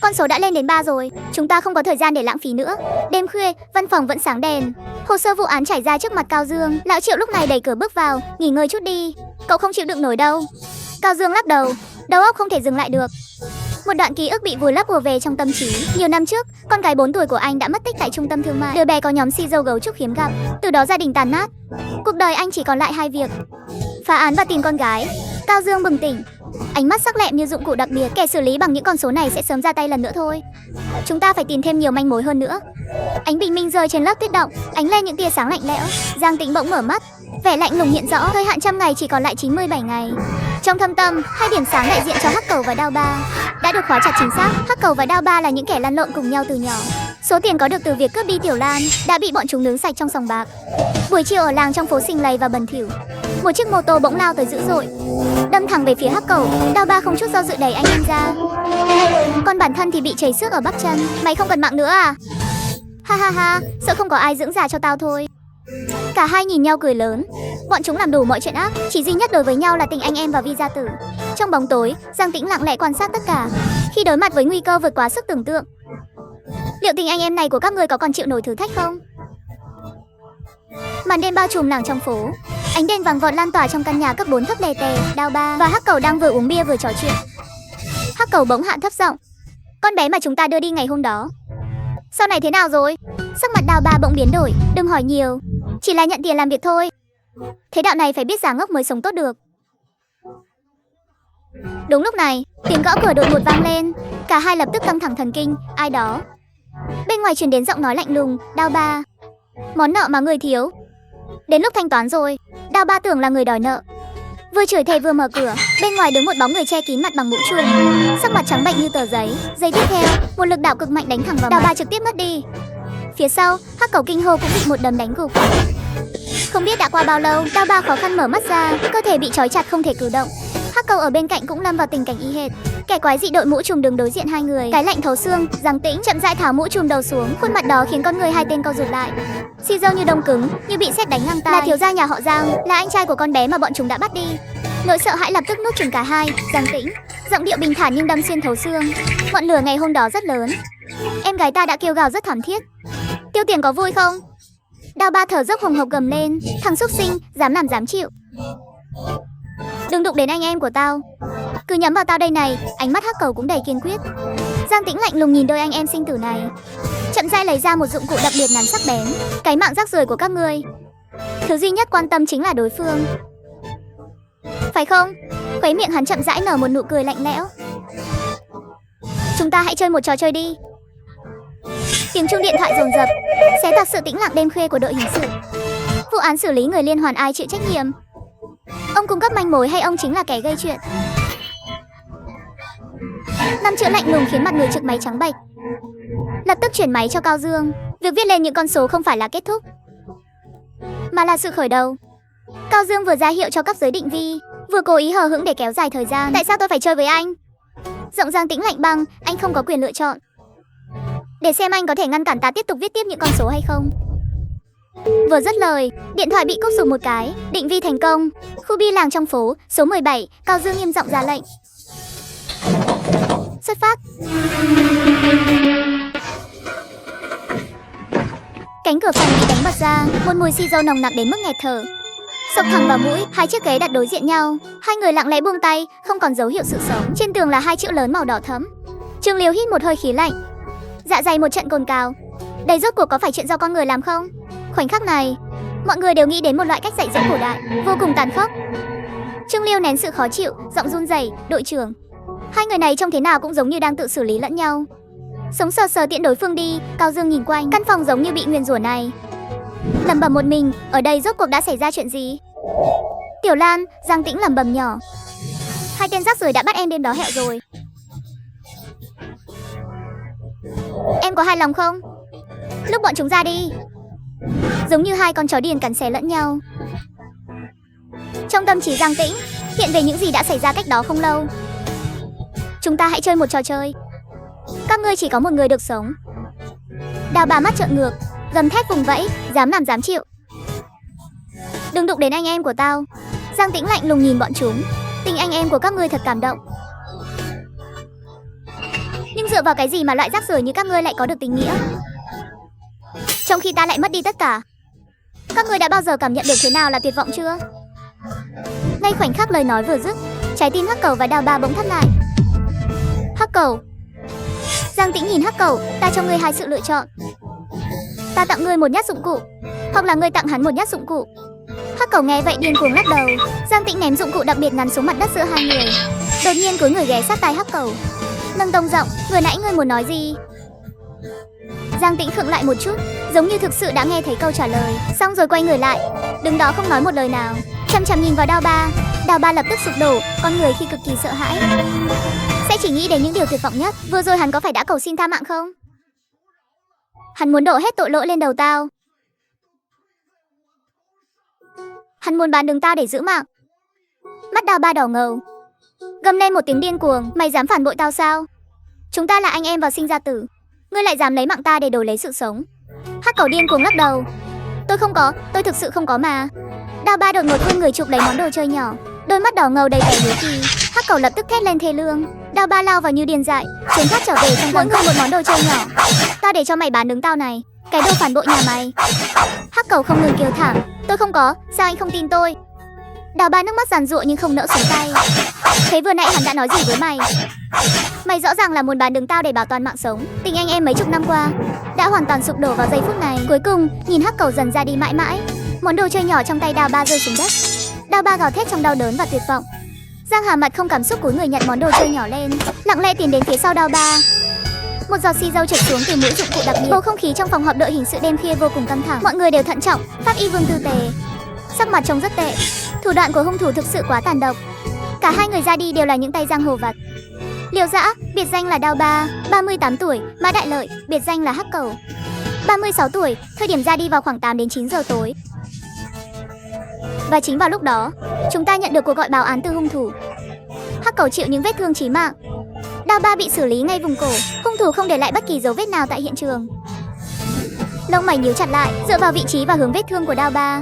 Con số đã lên đến 3 rồi, chúng ta không có thời gian để lãng phí nữa. Đêm khuya, văn phòng vẫn sáng đèn. Hồ sơ vụ án trải ra trước mặt Cao Dương. Lão Triệu lúc này đẩy cửa bước vào. Nghỉ ngơi chút đi, cậu không chịu đựng nổi đâu. Cao Dương lắc đầu, đầu óc không thể dừng lại được. Một đoạn ký ức bị vùi lấp ùa về trong tâm trí. Nhiều năm trước, con gái 4 tuổi của anh đã mất tích tại trung tâm thương mại. Đứa bé có nhóm si dâu gấu trúc hiếm gặp. Từ đó gia đình tàn nát. Cuộc đời anh chỉ còn lại 2 việc: phá án và tìm con gái. Cao Dương bừng tỉnh, ánh mắt sắc lẹm như dụng cụ đặc biệt. Kẻ xử lý bằng những con số này sẽ sớm ra tay lần nữa thôi. Chúng ta phải tìm thêm nhiều manh mối hơn nữa. Ánh bình minh rơi trên lớp tuyết động, ánh lên những tia sáng lạnh lẽo. Giang Tĩnh bỗng mở mắt, vẻ lạnh lùng hiện rõ. Thời hạn 100 ngày chỉ còn lại 97 ngày. Trong thâm tâm, 2 điểm sáng đại diện cho Hắc Cầu và Đao Ba đã được khóa chặt chính xác. Hắc Cầu và Đao Ba là những kẻ lăn lộn cùng nhau từ nhỏ. Số tiền có được từ việc cướp đi Tiểu Lan đã bị bọn chúng nướng sạch trong sòng bạc. Buổi chiều ở làng trong phố xình lầy và bẩn thỉu, một chiếc mô tô bỗng lao tới dữ dội, đâm thẳng về phía Hắc Cầu. Đao Ba không chút do dự đẩy anh em ra, còn bản thân thì bị chảy xước ở bắp chân. Mày không cần mạng nữa à? Ha ha ha, sợ không có ai dưỡng già cho tao thôi. Cả hai nhìn nhau cười lớn. Bọn chúng làm đủ mọi chuyện ác, chỉ duy nhất đối với nhau là tình anh em và Vi gia tử. Trong bóng tối, Giang Tĩnh lặng lẽ quan sát tất cả. Khi đối mặt với nguy cơ vượt quá sức tưởng tượng, liệu tình anh em này của các người có còn chịu nổi thử thách không? Màn đêm bao trùm làng trong phố, ánh đèn vàng vọt lan tỏa trong căn nhà cấp 4 thấp lề tề. Đao Ba và Hắc Cầu đang vừa uống bia vừa trò chuyện. Hắc Cầu bỗng hạ thấp giọng, con bé mà chúng ta đưa đi ngày hôm đó, sau này thế nào rồi? Sắc mặt Đao Ba bỗng biến đổi. Đừng hỏi nhiều, chỉ là nhận tiền làm việc thôi. Thế đạo này phải biết giả ngốc mới sống tốt được. Đúng lúc này, tiếng gõ cửa đột ngột vang lên. Cả hai lập tức căng thẳng thần kinh. Ai đó? Bên ngoài truyền đến giọng nói lạnh lùng. Đao Ba, món nợ mà người thiếu Đến lúc thanh toán rồi. Đao Ba tưởng là người đòi nợ, vừa chửi thề vừa mở cửa. Bên ngoài đứng một bóng người che kín mặt bằng mũ chuông, sắc mặt trắng bệch như tờ giấy. Giây tiếp theo, một lực đạo cực mạnh đánh thẳng vào Đao Ba, trực tiếp mất đi. Phía sau, Hắc Cẩu kinh hô cũng bị một đấm đánh gục. Không biết đã qua bao lâu, Đao Ba khó khăn mở mắt ra, cơ thể bị trói chặt không thể cử động. Hắc Cẩu ở bên cạnh cũng lâm vào tình cảnh y hệt. Kẻ quái dị đội mũ trùm đứng đối diện hai người, cái lạnh thấu xương. Giang Tĩnh chậm rãi tháo mũ trùm đầu xuống, khuôn mặt đó khiến con người hai tên co rụt lại. Xì dâu như đông cứng, như bị sét đánh ngang tai. Là thiếu gia nhà họ Giang, là anh trai của con bé mà bọn chúng đã bắt đi. Nỗi sợ hãi lập tức nuốt chửng cả hai. Giang Tĩnh, giọng điệu bình thản nhưng đâm xuyên thấu xương. Ngọn lửa ngày hôm đó rất lớn, em gái ta đã kêu gào rất thảm thiết. Tiêu Tiền có vui không? Đao Ba thở dốc hồng hộc gầm lên, thằng xúc sinh, dám làm dám chịu. Đừng đụng đến anh em của tao, cứ nhắm vào tao đây này. Ánh mắt Hắc Cẩu cũng đầy kiên quyết. Giang Tĩnh lạnh lùng nhìn đôi anh em sinh tử này, chậm rãi lấy ra một dụng cụ đặc biệt ngắn sắc bén. Cái mạng rác rưởi của các ngươi, thứ duy nhất quan tâm chính là đối phương, phải không? Khóe miệng hắn chậm rãi nở một nụ cười lạnh lẽo. Chúng ta hãy chơi một trò chơi đi. Tiếng chuông điện thoại dồn dập xé toạc sự tĩnh lặng đêm khuya của đội hình sự. Vụ án xử lý người liên hoàn ai chịu trách nhiệm? Ông cung cấp manh mối hay ông chính là kẻ gây chuyện? Năm chữ lạnh lùng khiến mặt người trực máy trắng bệch. Lập tức chuyển máy cho Cao Dương. Việc viết lên những con số không phải là kết thúc, mà là sự khởi đầu. Cao Dương vừa ra hiệu cho cấp dưới định vi, vừa cố ý hờ hững để kéo dài thời gian. Tại sao tôi phải chơi với anh? Giọng Giang Tĩnh lạnh băng, anh không có quyền lựa chọn. Để xem anh có thể ngăn cản ta tiếp tục viết tiếp những con số hay không. Vừa dứt lời, điện thoại bị cúp sụp một cái. Định vi thành công. Khu bi làng trong phố, số 17. Cao Dương nghiêm giọng ra lệnh. Xuất phát. Cánh cửa phòng bị đánh bật ra, một mùi xì dầu nồng nặc đến mức nghẹt thở xộc thẳng vào mũi. Hai chiếc ghế đặt đối diện nhau, hai người lặng lẽ buông tay, không còn dấu hiệu sự sống. Trên tường là hai chữ lớn màu đỏ thẫm. Trương Liêu hít một hơi khí lạnh, dạ dày một trận cồn cào. Đây rốt cuộc có phải chuyện do con người làm không? Khoảnh khắc này, mọi người đều nghĩ đến một loại cách dạy dỗ cổ đại vô cùng tàn khốc. Trương Liêu nén sự khó chịu, giọng run rẩy, đội trưởng, hai người này trông thế nào cũng giống như đang tự xử lý lẫn nhau. Sống sờ sờ tiễn đối phương đi. Cao Dương nhìn quanh, căn phòng giống như bị nguyền rủa này, lẩm bẩm một mình, ở đây rốt cuộc đã xảy ra chuyện gì? Tiểu Lan, Giang Tĩnh lẩm bẩm nhỏ, hai tên rác rưởi đã bắt em đêm đó hẹo rồi. Em có hài lòng không? Lúc bọn chúng ra đi, giống như hai con chó điên cắn xé lẫn nhau. Trong tâm trí Giang Tĩnh hiện về những gì đã xảy ra cách đó không lâu. Chúng ta hãy chơi một trò chơi. Các ngươi chỉ có một người được sống. Đao Ba mắt trợn ngược, gầm thét vùng vẫy, dám làm dám chịu. Đừng đụng đến anh em của tao. Giang Tĩnh lạnh lùng nhìn bọn chúng. Tình anh em của các ngươi thật cảm động. Nhưng dựa vào cái gì mà loại rác rưởi như các ngươi lại có được tình nghĩa, trong khi ta lại mất đi tất cả? Các ngươi đã bao giờ cảm nhận được thế nào là tuyệt vọng chưa? Ngay khoảnh khắc lời nói vừa dứt, trái tim Hắc Cẩu và Đao Ba bỗng thắt lại. Hắc Cẩu. Giang Tĩnh nhìn Hắc Cẩu, ta cho ngươi hai sự lựa chọn. Ta tặng ngươi một nhát dụng cụ, hoặc là ngươi tặng hắn một nhát dụng cụ. Hắc Cẩu nghe vậy điên cuồng lắc đầu. Giang Tĩnh ném dụng cụ đặc biệt ngắn xuống mặt đất giữa hai người, đột nhiên cúi người ghé sát tai Hắc Cẩu, nâng tông giọng, vừa nãy ngươi muốn nói gì? Giang Tĩnh khựng lại một chút, giống như thực sự đã nghe thấy câu trả lời, xong rồi quay người lại, đứng đó không nói một lời nào, chăm chăm nhìn vào Đao Ba. Đao Ba lập tức sụp đổ, con người khi cực kỳ sợ hãi sẽ chỉ nghĩ đến những điều tuyệt vọng nhất. Vừa rồi hắn có phải đã cầu xin tha mạng không? Hắn muốn đổ hết tội lỗi lên đầu tao. Hắn muốn bán đứng tao để giữ mạng. Mắt Đao Ba đỏ ngầu, gầm lên một tiếng điên cuồng, mày dám phản bội tao sao? Chúng ta là anh em vào sinh ra tử, ngươi lại dám lấy mạng ta để đổi lấy sự sống. Hắc Cẩu điên cuồng lắc đầu, tôi không có, tôi thực sự không có mà. Đao Ba đột ngột vươn người chụp lấy món đồ chơi nhỏ, đôi mắt đỏ ngầu đầy vẻ hiếu kỳ. Hắc Cẩu lập tức thét lên thê lương. Đao Ba lao vào như điên dại, trốn thoát trở về trong mỗi người một món đồ chơi nhỏ. Tao để cho mày bán đứng tao này, cái đồ phản bội nhà mày. Hắc Cẩu không ngừng kêu thảm, tôi không có, sao anh không tin tôi? Đao Ba nước mắt giàn giụa nhưng không nỡ xuống tay. Thế vừa nãy hắn đã nói gì với mày? Mày rõ ràng là muốn bán đứng tao để bảo toàn mạng sống. Tình anh em mấy chục năm qua đã hoàn toàn sụp đổ vào giây phút này. Cuối cùng, nhìn Hắc Cẩu dần ra đi mãi mãi, món đồ chơi nhỏ trong tay Đao Ba rơi xuống đất. Đao Ba gào thét trong đau đớn và tuyệt vọng. Giang Hà mặt không cảm xúc cúi người nhận món đồ chơi nhỏ lên, lặng lẽ tiến đến phía sau Đao Ba. Một giọt xì dầu trượt xuống từ mũi dụng cụ đặc biệt. Bầu không khí trong phòng họp đội hình sự đêm khuya vô cùng căng thẳng. Mọi người đều thận trọng, pháp y vương tư tế, sắc mặt trông rất tệ. Thủ đoạn của hung thủ thực sự quá tàn độc. Cả hai người ra đi đều là những tay giang hồ vặt. Liều Dã, biệt danh là Đao Ba, 38 tuổi, Mã Đại Lợi, biệt danh là Hắc Cẩu, 36 tuổi, thời điểm ra đi vào khoảng 8 đến 9 giờ tối. Và chính vào lúc đó, chúng ta nhận được cuộc gọi báo án từ hung thủ. Hắc Cẩu chịu những vết thương chí mạng. Đao Ba bị xử lý ngay vùng cổ, hung thủ không để lại bất kỳ dấu vết nào tại hiện trường. Lông mày nhíu chặt lại, dựa vào vị trí và hướng vết thương của Đao Ba,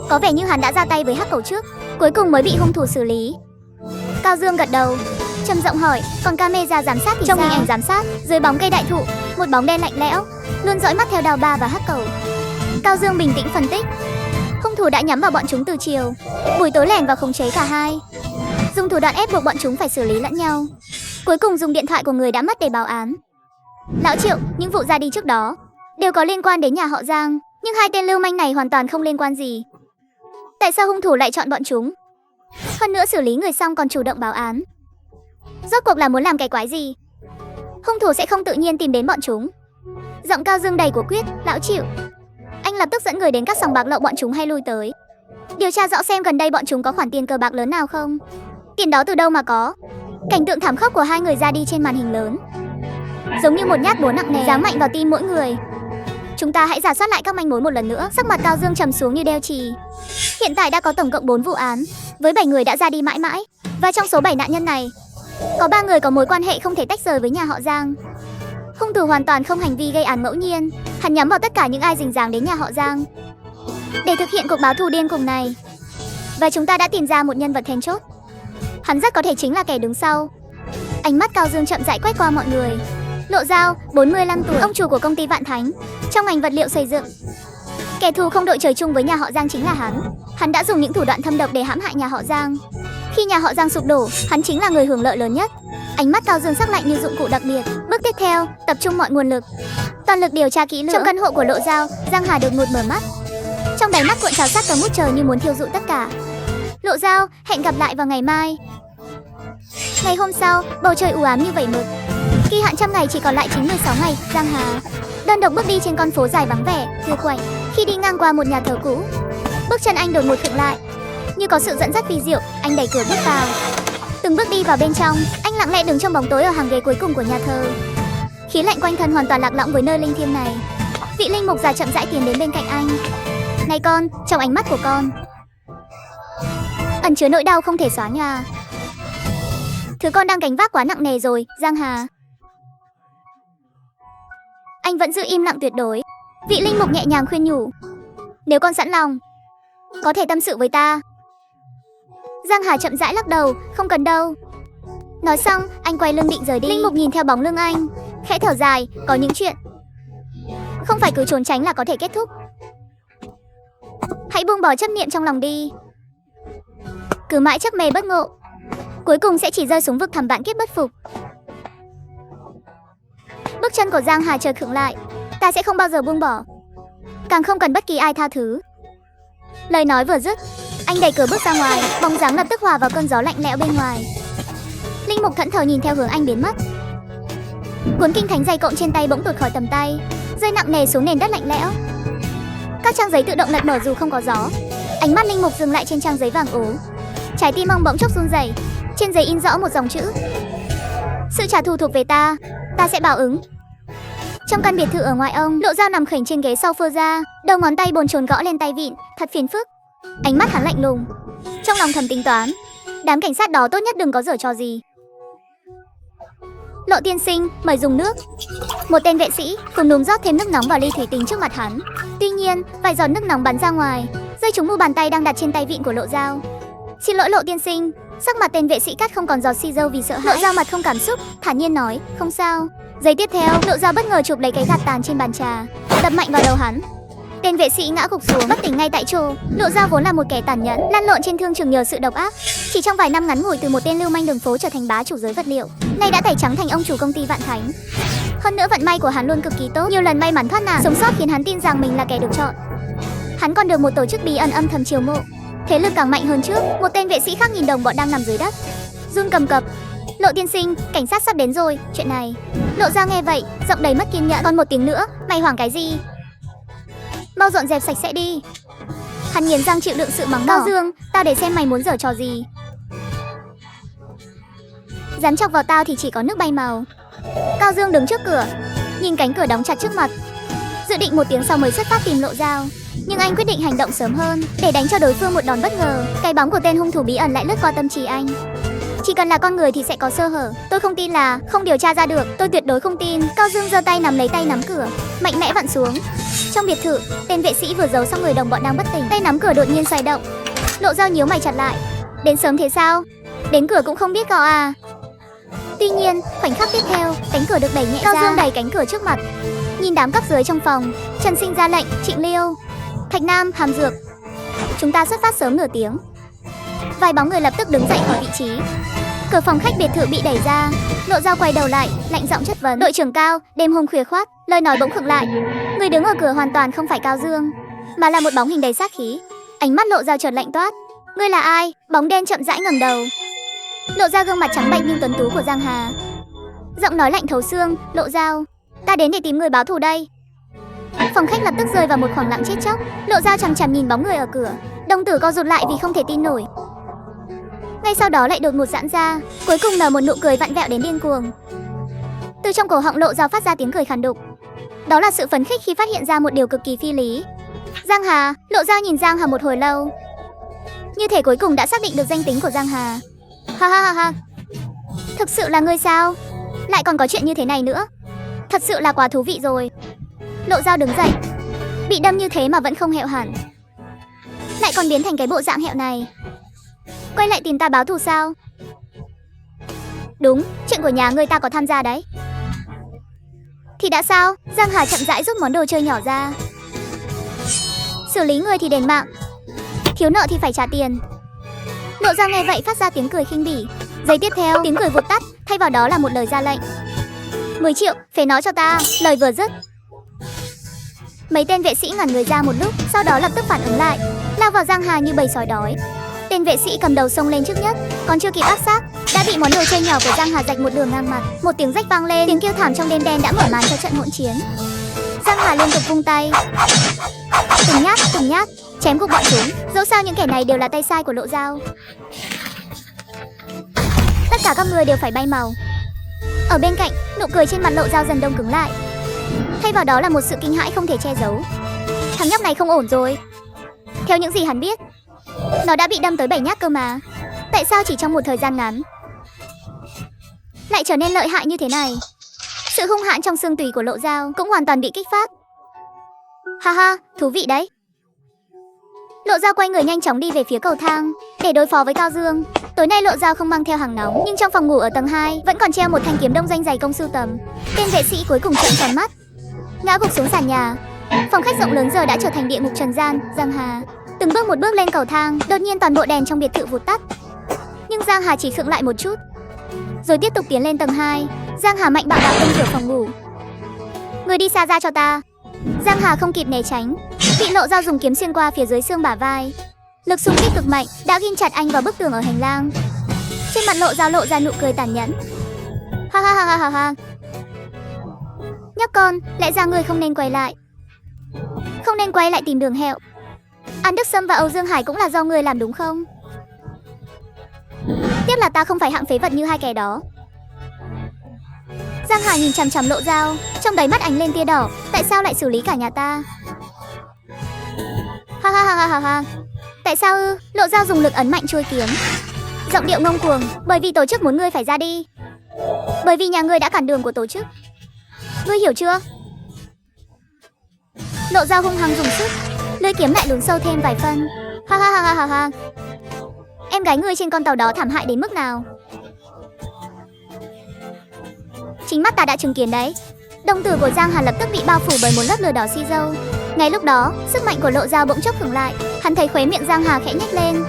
có vẻ như hắn đã ra tay với Hắc Cẩu trước, cuối cùng mới bị hung thủ xử lý. Cao Dương gật đầu, trầm giọng hỏi, còn camera giám sát thì trong sao? Hình ảnh giám sát, dưới bóng cây đại thụ, một bóng đen lạnh lẽo luôn dõi mắt theo Đao Ba và Hắc Cẩu. Cao Dương bình tĩnh phân tích, hung thủ đã nhắm vào bọn chúng từ chiều, buổi tối lẻn vào khống chế cả hai, dùng thủ đoạn ép buộc bọn chúng phải xử lý lẫn nhau, cuối cùng dùng điện thoại của người đã mất để báo án. Lão Triệu, những vụ ra đi trước đó đều có liên quan đến nhà họ Giang, nhưng hai tên lưu manh này hoàn toàn không liên quan gì. Tại sao hung thủ lại chọn bọn chúng? Hơn nữa xử lý người xong còn chủ động báo án, rốt cuộc là muốn làm cái quái gì? Hung thủ sẽ không tự nhiên tìm đến bọn chúng. Giọng Cao Dương đầy của quyết, lão Triệu, anh lập tức dẫn người đến các sòng bạc lậu bọn chúng hay lui tới, điều tra rõ xem gần đây bọn chúng có khoản tiền cờ bạc lớn nào không. Tiền đó từ đâu mà có? Cảnh tượng thảm khốc của hai người ra đi trên màn hình lớn, giống như một nhát búa nặng nề giáng mạnh vào tim mỗi người. Chúng ta hãy rà soát lại các manh mối một lần nữa. Sắc mặt Cao Dương trầm xuống như đeo chì. Hiện tại đã có tổng cộng 4 vụ án, với 7 người đã ra đi mãi mãi. Và trong số 7 nạn nhân này, có 3 người có mối quan hệ không thể tách rời với nhà họ Giang. Hung thủ hoàn toàn không hành vi gây án ngẫu nhiên, hắn nhắm vào tất cả những ai dính dáng đến nhà họ Giang để thực hiện cuộc báo thù điên khùng này. Và chúng ta đã tìm ra một nhân vật then chốt. Hắn rất có thể chính là kẻ đứng sau. Ánh mắt Cao Dương chậm rãi quét qua mọi người. Lộ Giao, 45 tuổi, ông chủ của công ty Vạn Thánh trong ngành vật liệu xây dựng. Kẻ thù không đội trời chung với nhà họ Giang chính là hắn. Hắn đã dùng những thủ đoạn thâm độc để hãm hại nhà họ Giang. Khi nhà họ Giang sụp đổ, hắn chính là người hưởng lợi lớn nhất. Ánh mắt Cao Dương sắc lạnh như dụng cụ đặc biệt. Bước tiếp theo, tập trung mọi nguồn lực, toàn lực điều tra kỹ lưỡng. Trong căn hộ của Lộ Giao, Giang Hà đột ngột mở mắt. Trong đáy mắt cuộn trào sát cờ mút trời như muốn thiêu rụi tất cả. Lộ Giao, hẹn gặp lại vào ngày mai. Ngày hôm sau, bầu trời u ám như vẩy mực. Kỳ hạn trăm ngày chỉ còn lại 96 ngày. Giang Hà đơn độc bước đi trên con phố dài vắng vẻ, thưa quạnh. Khi đi ngang qua một nhà thờ cũ, bước chân anh đột ngột khựng lại. Như có sự dẫn dắt vi diệu, anh đẩy cửa bước vào. Từng bước đi vào bên trong, anh lặng lẽ đứng trong bóng tối ở hàng ghế cuối cùng của nhà thờ. Khí lạnh quanh thân hoàn toàn lạc lõng với nơi linh thiêng này. Vị linh mục già chậm rãi tiến đến bên cạnh anh. Này con, trong ánh mắt của con ẩn chứa nỗi đau không thể xóa nhòa. Thứ con đang gánh vác quá nặng nề rồi, Giang Hà. Anh vẫn giữ im lặng tuyệt đối. Vị linh mục nhẹ nhàng khuyên nhủ, nếu con sẵn lòng, có thể tâm sự với ta. Giang Hà chậm rãi lắc đầu, không cần đâu. Nói xong, anh quay lưng định rời đi. Linh mục nhìn theo bóng lưng anh, khẽ thở dài, có những chuyện không phải cứ trốn tránh là có thể kết thúc. Hãy buông bỏ chấp niệm trong lòng đi. Cứ mãi chấp mê bất ngộ, cuối cùng sẽ chỉ rơi xuống vực thẳm vạn kiếp bất phục. Bước chân của Giang Hà chợt khựng lại. Ta sẽ không bao giờ buông bỏ, càng không cần bất kỳ ai tha thứ. Lời nói vừa dứt, anh đẩy cửa bước ra ngoài, bóng dáng lập tức hòa vào cơn gió lạnh lẽo bên ngoài. Linh mục thẫn thờ nhìn theo hướng anh biến mất. Cuốn kinh thánh dày cộm trên tay bỗng tuột khỏi tầm tay, rơi nặng nề xuống nền đất lạnh lẽo. Các trang giấy tự động lật mở dù không có gió. Ánh mắt linh mục dừng lại trên trang giấy vàng ố. Trái tim ông bỗng chốc run rẩy. Trên giấy in rõ một dòng chữ: sự trả thù thuộc về ta, ta sẽ báo ứng. Trong căn biệt thự ở ngoại ông, Lộ Giao nằm khểnh trên ghế sau phơ ra, đầu ngón tay bồn chồn gõ lên tay vịn, thật phiền phức. Ánh mắt hắn lạnh lùng, trong lòng thầm tính toán, đám cảnh sát đó tốt nhất đừng có giở trò gì. Lộ tiên sinh, mời dùng nước. Một tên vệ sĩ cùng núm rót thêm nước nóng vào ly thủy tinh trước mặt hắn. Tuy nhiên, vài giọt nước nóng bắn ra ngoài, rơi trúng mu bàn tay đang đặt trên tay vịn của Lộ Giao. Xin lỗi Lộ tiên sinh. Sắc mặt tên vệ sĩ cắt không còn giọt xi dâu vì sợ hãi. Lộ Giao mặt không cảm xúc, thản nhiên nói, không sao. Giây tiếp theo, Lộ Giao bất ngờ chụp lấy cái gạt tàn trên bàn trà, đập mạnh vào đầu hắn. Tên vệ sĩ ngã gục xuống, bất tỉnh ngay tại chỗ. Lộ Giao vốn là một kẻ tàn nhẫn, lăn lộn trên thương trường nhờ sự độc ác. Chỉ trong vài năm ngắn ngủi từ một tên lưu manh đường phố trở thành bá chủ giới vật liệu, nay đã tẩy trắng thành ông chủ công ty Vạn Thánh. Hơn nữa vận may của hắn luôn cực kỳ tốt, nhiều lần may mắn thoát nạn, sống sót khiến hắn tin rằng mình là kẻ được chọn. Hắn còn được một tổ chức bí ẩn âm thầm chiều mộ, thế lực càng mạnh hơn trước. Một tên vệ sĩ khác nhìn đồng bọn đang nằm dưới đất, run cầm cập. Lộ tiên sinh, cảnh sát sắp đến rồi, chuyện này. Lộ Dao nghe vậy, giọng đầy mất kiên nhẫn. Còn một tiếng nữa, mày hoảng cái gì? Mau dọn dẹp sạch sẽ đi. Hắn nghiến răng chịu đựng sự mắng mỏ. Cao Dương, tao để xem mày muốn giở trò gì. Dám chọc vào tao thì chỉ có nước bay màu. Cao Dương đứng trước cửa, nhìn cánh cửa đóng chặt trước mặt, dự định một tiếng sau mới xuất phát tìm Lộ Dao. Nhưng anh quyết định hành động sớm hơn, để đánh cho đối phương một đòn bất ngờ. Cái bóng của tên hung thủ bí ẩn lại lướt qua tâm trí anh. Chỉ cần là con người thì sẽ có sơ hở. Tôi không tin là không điều tra ra được. Tôi tuyệt đối không tin. Cao Dương giơ tay nắm lấy tay nắm cửa, mạnh mẽ vặn xuống. Trong biệt thự, tên vệ sĩ vừa giấu xong người đồng bọn đang bất tỉnh. Tay nắm cửa đột nhiên xoay động. Lộ Dao nhíu mày chặt lại. Đến sớm thế sao? Đến cửa cũng không biết gõ à? Tuy nhiên, khoảnh khắc tiếp theo, cánh cửa được đẩy nhẹ ra. Cao Dương đẩy cánh cửa trước mặt, nhìn đám cấp dưới trong phòng. Trần Sinh ra lệnh, Trịnh Liêu, Thạch Nam, Hàm Dược, chúng ta xuất phát sớm nửa tiếng. Vài bóng người lập tức đứng dậy khỏi vị trí. Cửa phòng khách biệt thự bị đẩy ra. Lộ Dao quay đầu lại, lạnh giọng chất vấn. Đội trưởng Cao, đêm hôm khuya khoắt, lời nói bỗng khựng lại. Người đứng ở cửa hoàn toàn không phải Cao Dương, mà là một bóng hình đầy sát khí. Ánh mắt Lộ Dao chợt lạnh toát. Ngươi là ai? Bóng đen chậm rãi ngẩng đầu, lộ ra gương mặt trắng bệch nhưng tuấn tú của Giang Hà. Giọng nói lạnh thấu xương. Lộ Dao, ta đến để tìm người báo thù đây. Phòng khách lập tức rơi vào một khoảng lặng chết chóc. Lộ Dao chằm chằm nhìn bóng người ở cửa, đồng tử co rụt lại vì không thể tin nổi. Ngay sau đó lại đột ngột giãn ra, cuối cùng nở một nụ cười vặn vẹo đến điên cuồng. Từ trong cổ họng Lộ Dao phát ra tiếng cười khàn đục. Đó là sự phấn khích khi phát hiện ra một điều cực kỳ phi lý. Giang Hà. Lộ Dao nhìn Giang Hà một hồi lâu, như thể cuối cùng đã xác định được danh tính của Giang Hà. Ha ha ha ha. Thực sự là ngươi sao? Lại còn có chuyện như thế này nữa. Thật sự là quá thú vị rồi. Lộ Dao đứng dậy. Bị đâm như thế mà vẫn không hẹo hẳn, lại còn biến thành cái bộ dạng hẹo này. Quay lại tìm ta báo thù sao? Đúng, chuyện của nhà ngươi ta có tham gia đấy. Thì đã sao? Giang Hà chậm rãi rút món đồ chơi nhỏ ra. Xử lý người thì đền mạng, thiếu nợ thì phải trả tiền. Lộ Dao nghe vậy phát ra tiếng cười khinh bỉ. Giây tiếp theo, tiếng cười vụt tắt, thay vào đó là một lời ra lệnh. 10 triệu, phế nó cho ta. Lời vừa dứt, mấy tên vệ sĩ ngẩn người ra một lúc, sau đó lập tức phản ứng lại, lao vào Giang Hà như bầy sói đói. Tên vệ sĩ cầm đầu xông lên trước nhất, còn chưa kịp áp sát, đã bị món đồ chơi nhỏ của Giang Hà rạch một đường ngang mặt. Một tiếng rách vang lên, tiếng kêu thảm trong đêm đen đã mở màn cho trận hỗn chiến. Giang Hà liên tục vung tay, từng nhát, chém gục bọn chúng. Dẫu sao những kẻ này đều là tay sai của Lộ Dao. Tất cả các người đều phải bay màu. Ở bên cạnh, nụ cười trên mặt Lộ Dao dần đông cứng lại, thay vào đó là một sự kinh hãi không thể che giấu. Thằng nhóc này không ổn rồi. Theo những gì hắn biết, nó đã bị đâm tới 7 nhát cơ mà. Tại sao chỉ trong một thời gian ngắn lại trở nên lợi hại như thế này? Sự hung hãn trong xương tủy của Lộ Dao cũng hoàn toàn bị kích phát. Ha ha, thú vị đấy. Lộ Dao quay người nhanh chóng đi về phía cầu thang để đối phó với Cao Dương. Tối nay Lộ Dao không mang theo hàng nóng, nhưng trong phòng ngủ ở tầng 2 vẫn còn treo một thanh kiếm đông danh dày công sưu tầm. Tên vệ sĩ cuối cùng trợn tròn mắt, ngã gục xuống sàn nhà. Phòng khách rộng lớn giờ đã trở thành địa ngục trần gian. Giang Hà từng bước một bước lên cầu thang, đột nhiên toàn bộ đèn trong biệt thự vụt tắt. Nhưng Giang Hà chỉ khựng lại một chút, rồi tiếp tục tiến lên tầng 2. Giang Hà mạnh bạo đạp lên cửa phòng ngủ. Người đi xa ra cho ta. Giang Hà không kịp né tránh, bị Lộ Dao dùng kiếm xuyên qua phía dưới xương bả vai. Lực xung kích cực mạnh đã ghim chặt anh vào bức tường ở hành lang. Trên mặt Lộ Dao lộ ra nụ cười tàn nhẫn. Ha ha ha ha ha ha. Nhóc con, lẽ ra ngươi không nên quay lại. Không nên quay lại tìm đường hẹo. An Đức Sâm và Âu Dương Hải cũng là do ngươi làm đúng không? Tiếc là ta không phải hạng phế vật như hai kẻ đó. Giang Hà nhìn chằm chằm Lộ Dao, trong đáy mắt ánh lên tia đỏ. Tại sao lại xử lý cả nhà ta? Ha ha ha ha ha ha. Tại sao ư? Lộ Dao dùng lực ấn mạnh chuôi kiếm, giọng điệu ngông cuồng. Bởi vì tổ chức muốn ngươi phải ra đi. Bởi vì nhà ngươi đã cản đường của tổ chức. Ngươi hiểu chưa? Lộ Dao hung hăng dùng sức, lưỡi kiếm lại lún sâu thêm vài phân. Ha ha ha ha ha ha. Em gái ngươi trên con tàu đó thảm hại đến mức nào? Chính mắt ta đã chứng kiến đấy. Đồng tử của Giang Hà lập tức bị bao phủ bởi một lớp lửa đỏ xi dâu. Ngay lúc đó, sức mạnh của Lộ Dao bỗng chốc khựng lại. Hắn thấy khóe miệng Giang Hà khẽ nhếch lên,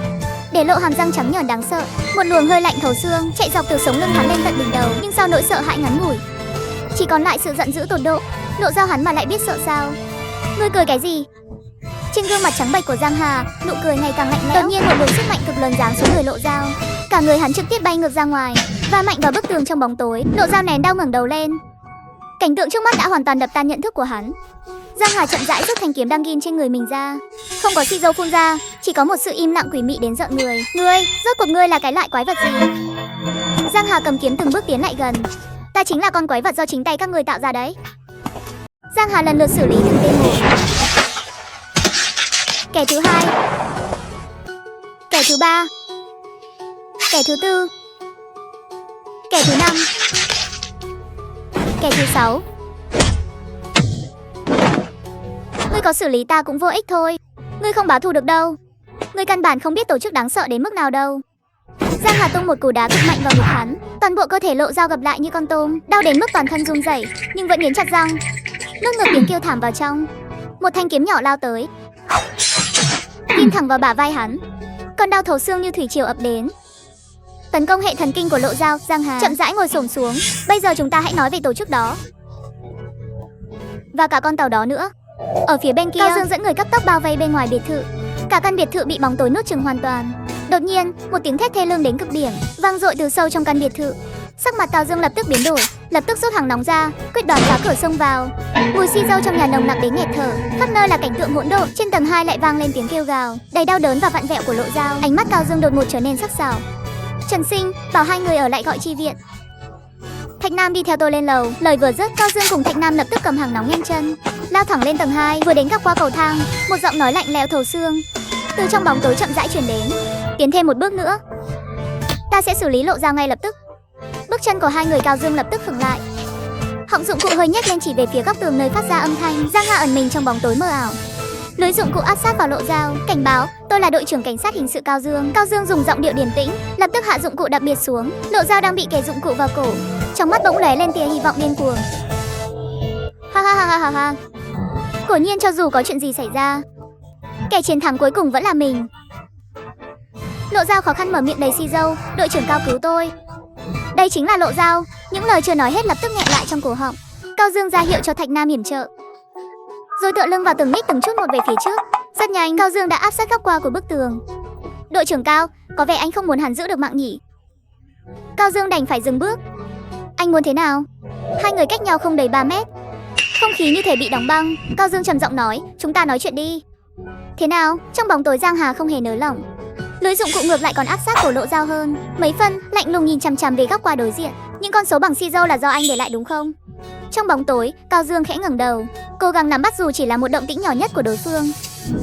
để lộ hàm răng trắng nhờn đáng sợ. Một luồng hơi lạnh thấu xương chạy dọc từ sống lưng hắn lên tận đỉnh đầu. Nhưng sau nỗi sợ hãi ngắn ngủi, chỉ còn lại sự giận dữ tột độ. Lộ Dao hắn mà lại biết sợ sao? Ngươi cười cái gì? Trên gương mặt trắng bệch của Giang Hà, nụ cười ngày càng lạnh lẽo. Đột nhiên một luồng sức mạnh cực lớn giáng xuống người Lộ Dao. Cả người hắn trực tiếp bay ngược ra ngoài, va mạnh vào bức tường trong bóng tối. Lộ Dao nén đau ngẩng đầu lên. Cảnh tượng trước mắt đã hoàn toàn đập tan nhận thức của hắn. Giang Hà chậm rãi rút thanh kiếm đang ghim trên người mình ra. Không có xì dâu phun ra, chỉ có một sự im lặng quỷ mị đến rợn người. Ngươi, rốt cuộc ngươi là cái loại quái vật gì? Giang Hà cầm kiếm từng bước tiến lại gần. Ta chính là con quái vật do chính tay các ngươi tạo ra đấy. Giang Hà lần lượt xử lý từng tên một. Kẻ thứ hai, kẻ thứ ba, kẻ thứ tư, kẻ thứ năm, kẻ thứ sáu. Ngươi có xử lý ta cũng vô ích thôi. Ngươi không báo thù được đâu. Ngươi căn bản không biết tổ chức đáng sợ đến mức nào đâu. Giang Hà tung một cú đá cực mạnh vào ngực hắn. Toàn bộ cơ thể Lộ Dao gập lại như con tôm, đau đến mức toàn thân run rẩy, nhưng vẫn nghiến chặt răng, nuốt ngược tiếng kêu thảm vào trong. Một thanh kiếm nhỏ lao tới, ghim thẳng vào bả vai hắn. Cơn đau thấu xương như thủy triều ập đến. Tấn công hệ thần kinh của Lộ Dao. Giang Hà chậm rãi ngồi xổm xuống. Bây giờ chúng ta hãy nói về tổ chức đó và cả con tàu đó nữa. Ở phía bên kia, Cao Dương dẫn người cấp tốc bao vây bên ngoài biệt thự. Cả căn biệt thự bị bóng tối nuốt chửng hoàn toàn. Đột nhiên, một tiếng thét thê lương đến cực điểm vang dội từ sâu trong căn biệt thự. Sắc mặt Cao Dương lập tức biến đổi, lập tức rút hàng nóng ra, quyết đoán phá cửa xông vào. Mùi xì dâu trong nhà nồng nặc đến nghẹt thở, khắp nơi là cảnh tượng hỗn độn. Trên tầng 2 lại vang lên tiếng kêu gào đầy đau đớn và vặn vẹo của Lộ Dao. Ánh mắt Cao Dương đột ngột trở nên sắc sảo. Trần Sinh, bảo hai người ở lại gọi chi viện. Thạch Nam đi theo tôi lên lầu. Lời vừa dứt, Cao Dương cùng Thạch Nam lập tức cầm hàng nóng nhanh chân lao thẳng lên tầng 2. Vừa đến gặp qua cầu thang, một giọng nói lạnh lẽo thấu xương từ trong bóng tối chậm rãi truyền đến. Tiến thêm một bước nữa, ta sẽ xử lý Lộ Dao ngay lập tức. Bước chân của hai người Cao Dương lập tức khựng lại. Họng dụng cụ hơi nhếch lên chỉ về phía góc tường nơi phát ra âm thanh. Giang Hà ẩn mình trong bóng tối mờ ảo. Lưới dụng cụ áp sát vào Lộ Dao. Cảnh báo, tôi là đội trưởng cảnh sát hình sự Cao Dương. Cao Dương dùng giọng điệu điềm tĩnh, lập tức hạ dụng cụ đặc biệt xuống. Lộ Dao đang bị kề dụng cụ vào cổ, trong mắt bỗng lóe lên tia hy vọng điên cuồng. Ha ha ha ha ha ha. Quả nhiên cho dù có chuyện gì xảy ra, kẻ chiến thắng cuối cùng vẫn là mình. Lộ Dao khó khăn mở miệng đầy xì dâu. Đội trưởng Cao cứu tôi. Đây chính là Lộ Dao. Những lời chưa nói hết lập tức nghẹn lại trong cổ họng. Cao Dương ra hiệu cho Thạch Nam yểm trợ, rồi tựa lưng vào từng nhích từng chút một về phía trước. Rất nhanh, Cao Dương đã áp sát góc qua của bức tường. Đội trưởng Cao, có vẻ anh không muốn hắn giữ được mạng nhỉ? Cao Dương đành phải dừng bước. Anh muốn thế nào? Hai người cách nhau không đầy 3 mét. Không khí như thể bị đóng băng. Cao Dương trầm giọng nói, chúng ta nói chuyện đi. Thế nào? Trong bóng tối Giang Hà không hề nới lỏng. Lưới dụng cụ ngược lại còn áp sát cổ Lộ Dao hơn mấy phân, lạnh lùng nhìn chằm chằm về góc qua đối diện. Những con số bằng xi dâu là do anh để lại đúng không? Trong bóng tối, Cao Dương khẽ ngẩng đầu, cố gắng nắm bắt dù chỉ là một động tĩnh nhỏ nhất của đối phương.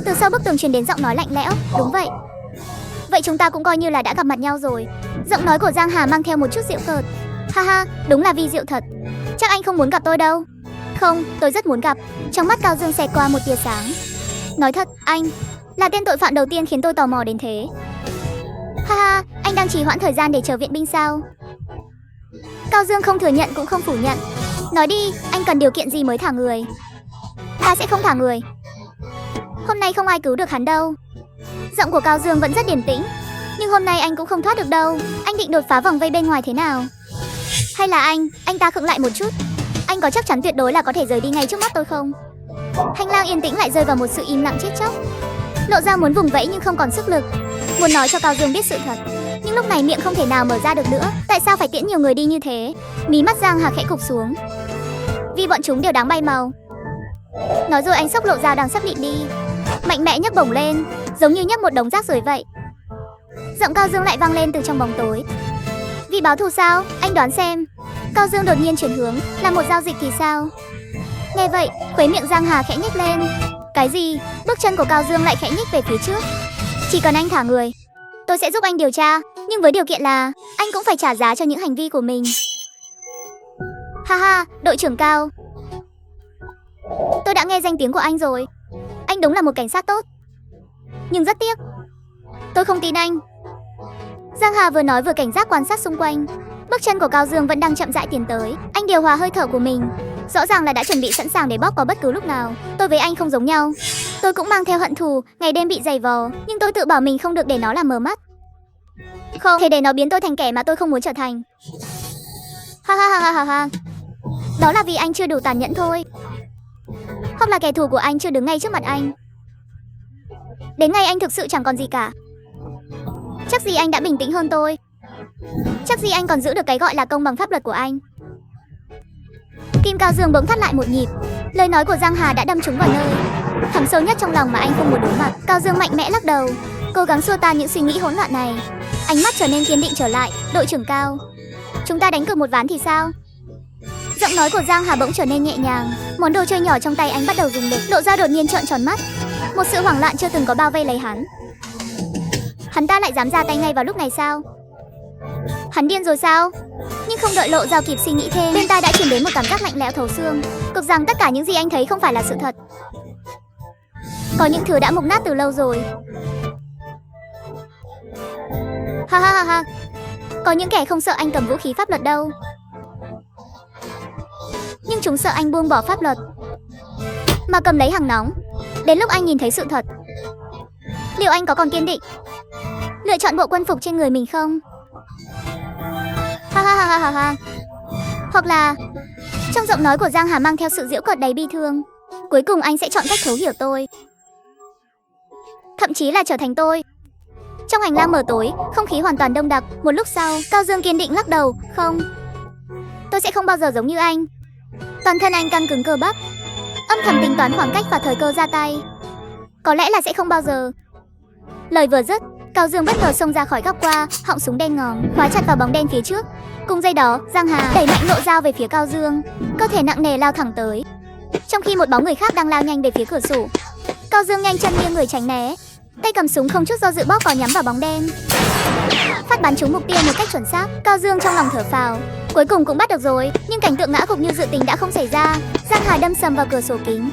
Từ sau bức tường truyền đến giọng nói lạnh lẽo, đúng vậy. Vậy chúng ta cũng coi như là đã gặp mặt nhau rồi. Giọng nói của Giang Hà mang theo một chút giễu cợt. Ha ha, đúng là vi diệu thật. Chắc anh không muốn gặp tôi đâu. Không, tôi rất muốn gặp. Trong mắt Cao Dương xẹt qua một tia sáng. Nói thật, anh là tên tội phạm đầu tiên khiến tôi tò mò đến thế. Ha ha, anh đang trì hoãn thời gian để chờ viện binh sao? Cao Dương không thừa nhận cũng không phủ nhận. Nói đi, anh cần điều kiện gì mới thả người? Ta sẽ không thả người. Hôm nay không ai cứu được hắn đâu. Giọng của Cao Dương vẫn rất điềm tĩnh. Nhưng hôm nay anh cũng không thoát được đâu. Anh định đột phá vòng vây bên ngoài thế nào? Hay là anh ta khựng lại một chút. Anh có chắc chắn tuyệt đối là có thể rời đi ngay trước mắt tôi không? Hành lang yên tĩnh lại rơi vào một sự im lặng chết chóc. Lộ Dao muốn vùng vẫy nhưng không còn sức lực, muốn nói cho Cao Dương biết sự thật, nhưng lúc này miệng không thể nào mở ra được nữa. Tại sao phải tiễn nhiều người đi như thế? Mí mắt Giang Hà khẽ cụp xuống. Vì bọn chúng đều đáng bay màu. Nói rồi anh xốc Lộ Dao đang sắp định đi, mạnh mẽ nhấc bổng lên, giống như nhấc một đống rác rưởi vậy. Giọng Cao Dương lại vang lên từ trong bóng tối. Vì báo thù sao? Anh đoán xem. Cao Dương đột nhiên chuyển hướng, là một giao dịch thì sao? Nghe vậy, khuấy miệng Giang Hà khẽ nhếch lên. Cái gì? Bước chân của Cao Dương lại khẽ nhích về phía trước. Chỉ cần anh thả người, tôi sẽ giúp anh điều tra, nhưng với điều kiện là anh cũng phải trả giá cho những hành vi của mình. Ha ha, đội trưởng Cao, tôi đã nghe danh tiếng của anh rồi. Anh đúng là một cảnh sát tốt. Nhưng rất tiếc, tôi không tin anh. Giang Hà vừa nói vừa cảnh giác quan sát xung quanh. Bước chân của Cao Dương vẫn đang chậm rãi tiến tới. Anh điều hòa hơi thở của mình, rõ ràng là đã chuẩn bị sẵn sàng để bóp vào bất cứ lúc nào. Tôi với anh không giống nhau. Tôi cũng mang theo hận thù, ngày đêm bị giày vò, nhưng tôi tự bảo mình không được để nó làm mờ mắt. Không thể để nó biến tôi thành kẻ mà tôi không muốn trở thành. Ha ha ha ha ha ha. Đó là vì anh chưa đủ tàn nhẫn thôi. Hoặc là kẻ thù của anh chưa đứng ngay trước mặt anh. Đến ngày anh thực sự chẳng còn gì cả. Chắc gì anh đã bình tĩnh hơn tôi. Chắc gì anh còn giữ được cái gọi là công bằng pháp luật của anh. Kim Cao Dương bỗng thắt lại một nhịp. Lời nói của Giang Hà đã đâm trúng vào nơi thẳm sâu nhất trong lòng mà anh không muốn đối mặt. Cao Dương mạnh mẽ lắc đầu, cố gắng xua tan những suy nghĩ hỗn loạn này. Ánh mắt trở nên kiên định trở lại. Đội trưởng Cao, chúng ta đánh cược một ván thì sao? Giọng nói của Giang Hà bỗng trở nên nhẹ nhàng. Món đồ chơi nhỏ trong tay anh bắt đầu dùng lực. Lộ Dao đột nhiên trợn tròn mắt. Một sự hoảng loạn chưa từng có bao vây lấy hắn. Hắn ta lại dám ra tay ngay vào lúc này sao? Hắn điên rồi sao? Nhưng không đợi Lộ Dao kịp suy nghĩ thêm, bên tai đã truyền đến một cảm giác lạnh lẽo thấu xương, cực rằng tất cả những gì anh thấy không phải là sự thật. Có những thứ đã mục nát từ lâu rồi. Ha ha ha ha. Có những kẻ không sợ anh cầm vũ khí pháp luật đâu, nhưng chúng sợ anh buông bỏ pháp luật mà cầm lấy hàng nóng. Đến lúc anh nhìn thấy sự thật, liệu anh có còn kiên định lựa chọn bộ quân phục trên người mình không? Ha ha ha ha ha. Hoặc là trong giọng nói của Giang Hà mang theo sự giễu cợt đầy bi thương, cuối cùng anh sẽ chọn cách thấu hiểu tôi, thậm chí là trở thành tôi. Trong hành lang mờ tối, không khí hoàn toàn đông đặc. Một lúc sau, Cao Dương kiên định lắc đầu. Không, tôi sẽ không bao giờ giống như anh. Toàn thân anh căng cứng cơ bắp, âm thầm tính toán khoảng cách và thời cơ ra tay. Có lẽ là sẽ không bao giờ. Lời vừa dứt, Cao Dương bất ngờ xông ra khỏi góc qua, họng súng đen ngòm khóa chặt vào bóng đen phía trước. Cùng giây đó, Giang Hà đẩy mạnh Lộ Dao về phía Cao Dương, cơ thể nặng nề lao thẳng tới. Trong khi một bóng người khác đang lao nhanh về phía cửa sổ, Cao Dương nhanh chân nghiêng người tránh né, tay cầm súng không chút do dự bóp cò nhắm vào bóng đen, phát bắn trúng mục tiêu một cách chuẩn xác. Cao Dương trong lòng thở phào, cuối cùng cũng bắt được rồi. Nhưng cảnh tượng ngã gục như dự tính đã không xảy ra. Giang Hà đâm sầm vào cửa sổ kính,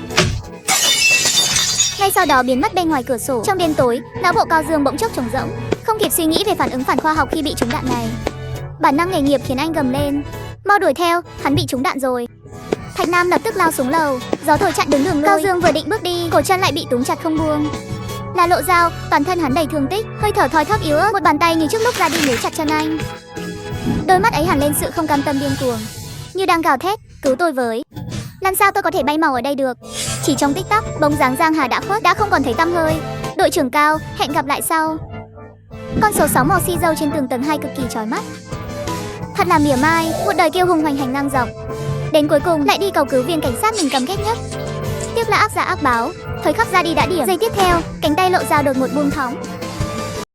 ngay sau đó biến mất bên ngoài cửa sổ. Trong đêm tối, não bộ Cao Dương bỗng chốc trống rỗng, không kịp suy nghĩ về phản ứng phản khoa học khi bị trúng đạn này. Bản năng nghề nghiệp khiến anh gầm lên, mau đuổi theo, hắn bị trúng đạn rồi. Thạch Nam lập tức lao xuống lầu, gió thổi chặn đứng đường lui. Cao Dương vừa định bước đi, cổ chân lại bị túm chặt không buông. Là Lộ Dao, toàn thân hắn đầy thương tích, hơi thở thoi thóp yếu ớt, một bàn tay như trước lúc ra đi níu chặt chân anh. Đôi mắt ấy hằn lên sự không cam tâm điên cuồng, như đang gào thét, cứu tôi với. Làm sao tôi có thể bay màu ở đây được? Chỉ trong tích tắc, bóng dáng Giang Hà đã khuất, đã không còn thấy tăm hơi. Đội trưởng Cao, hẹn gặp lại sau. Con số 6 màu xi dâu trên tường tầng 2 cực kỳ chói mắt. Thật là mỉa mai, một đời kiêu hùng hoành hành ngang dọc, đến cuối cùng lại đi cầu cứu viên cảnh sát mình căm ghét nhất. Tiếc là ác giả ác báo, thời khắc ra đi đã điểm. Giây tiếp theo, cánh tay Lộ Dao đột ngột buông thõng,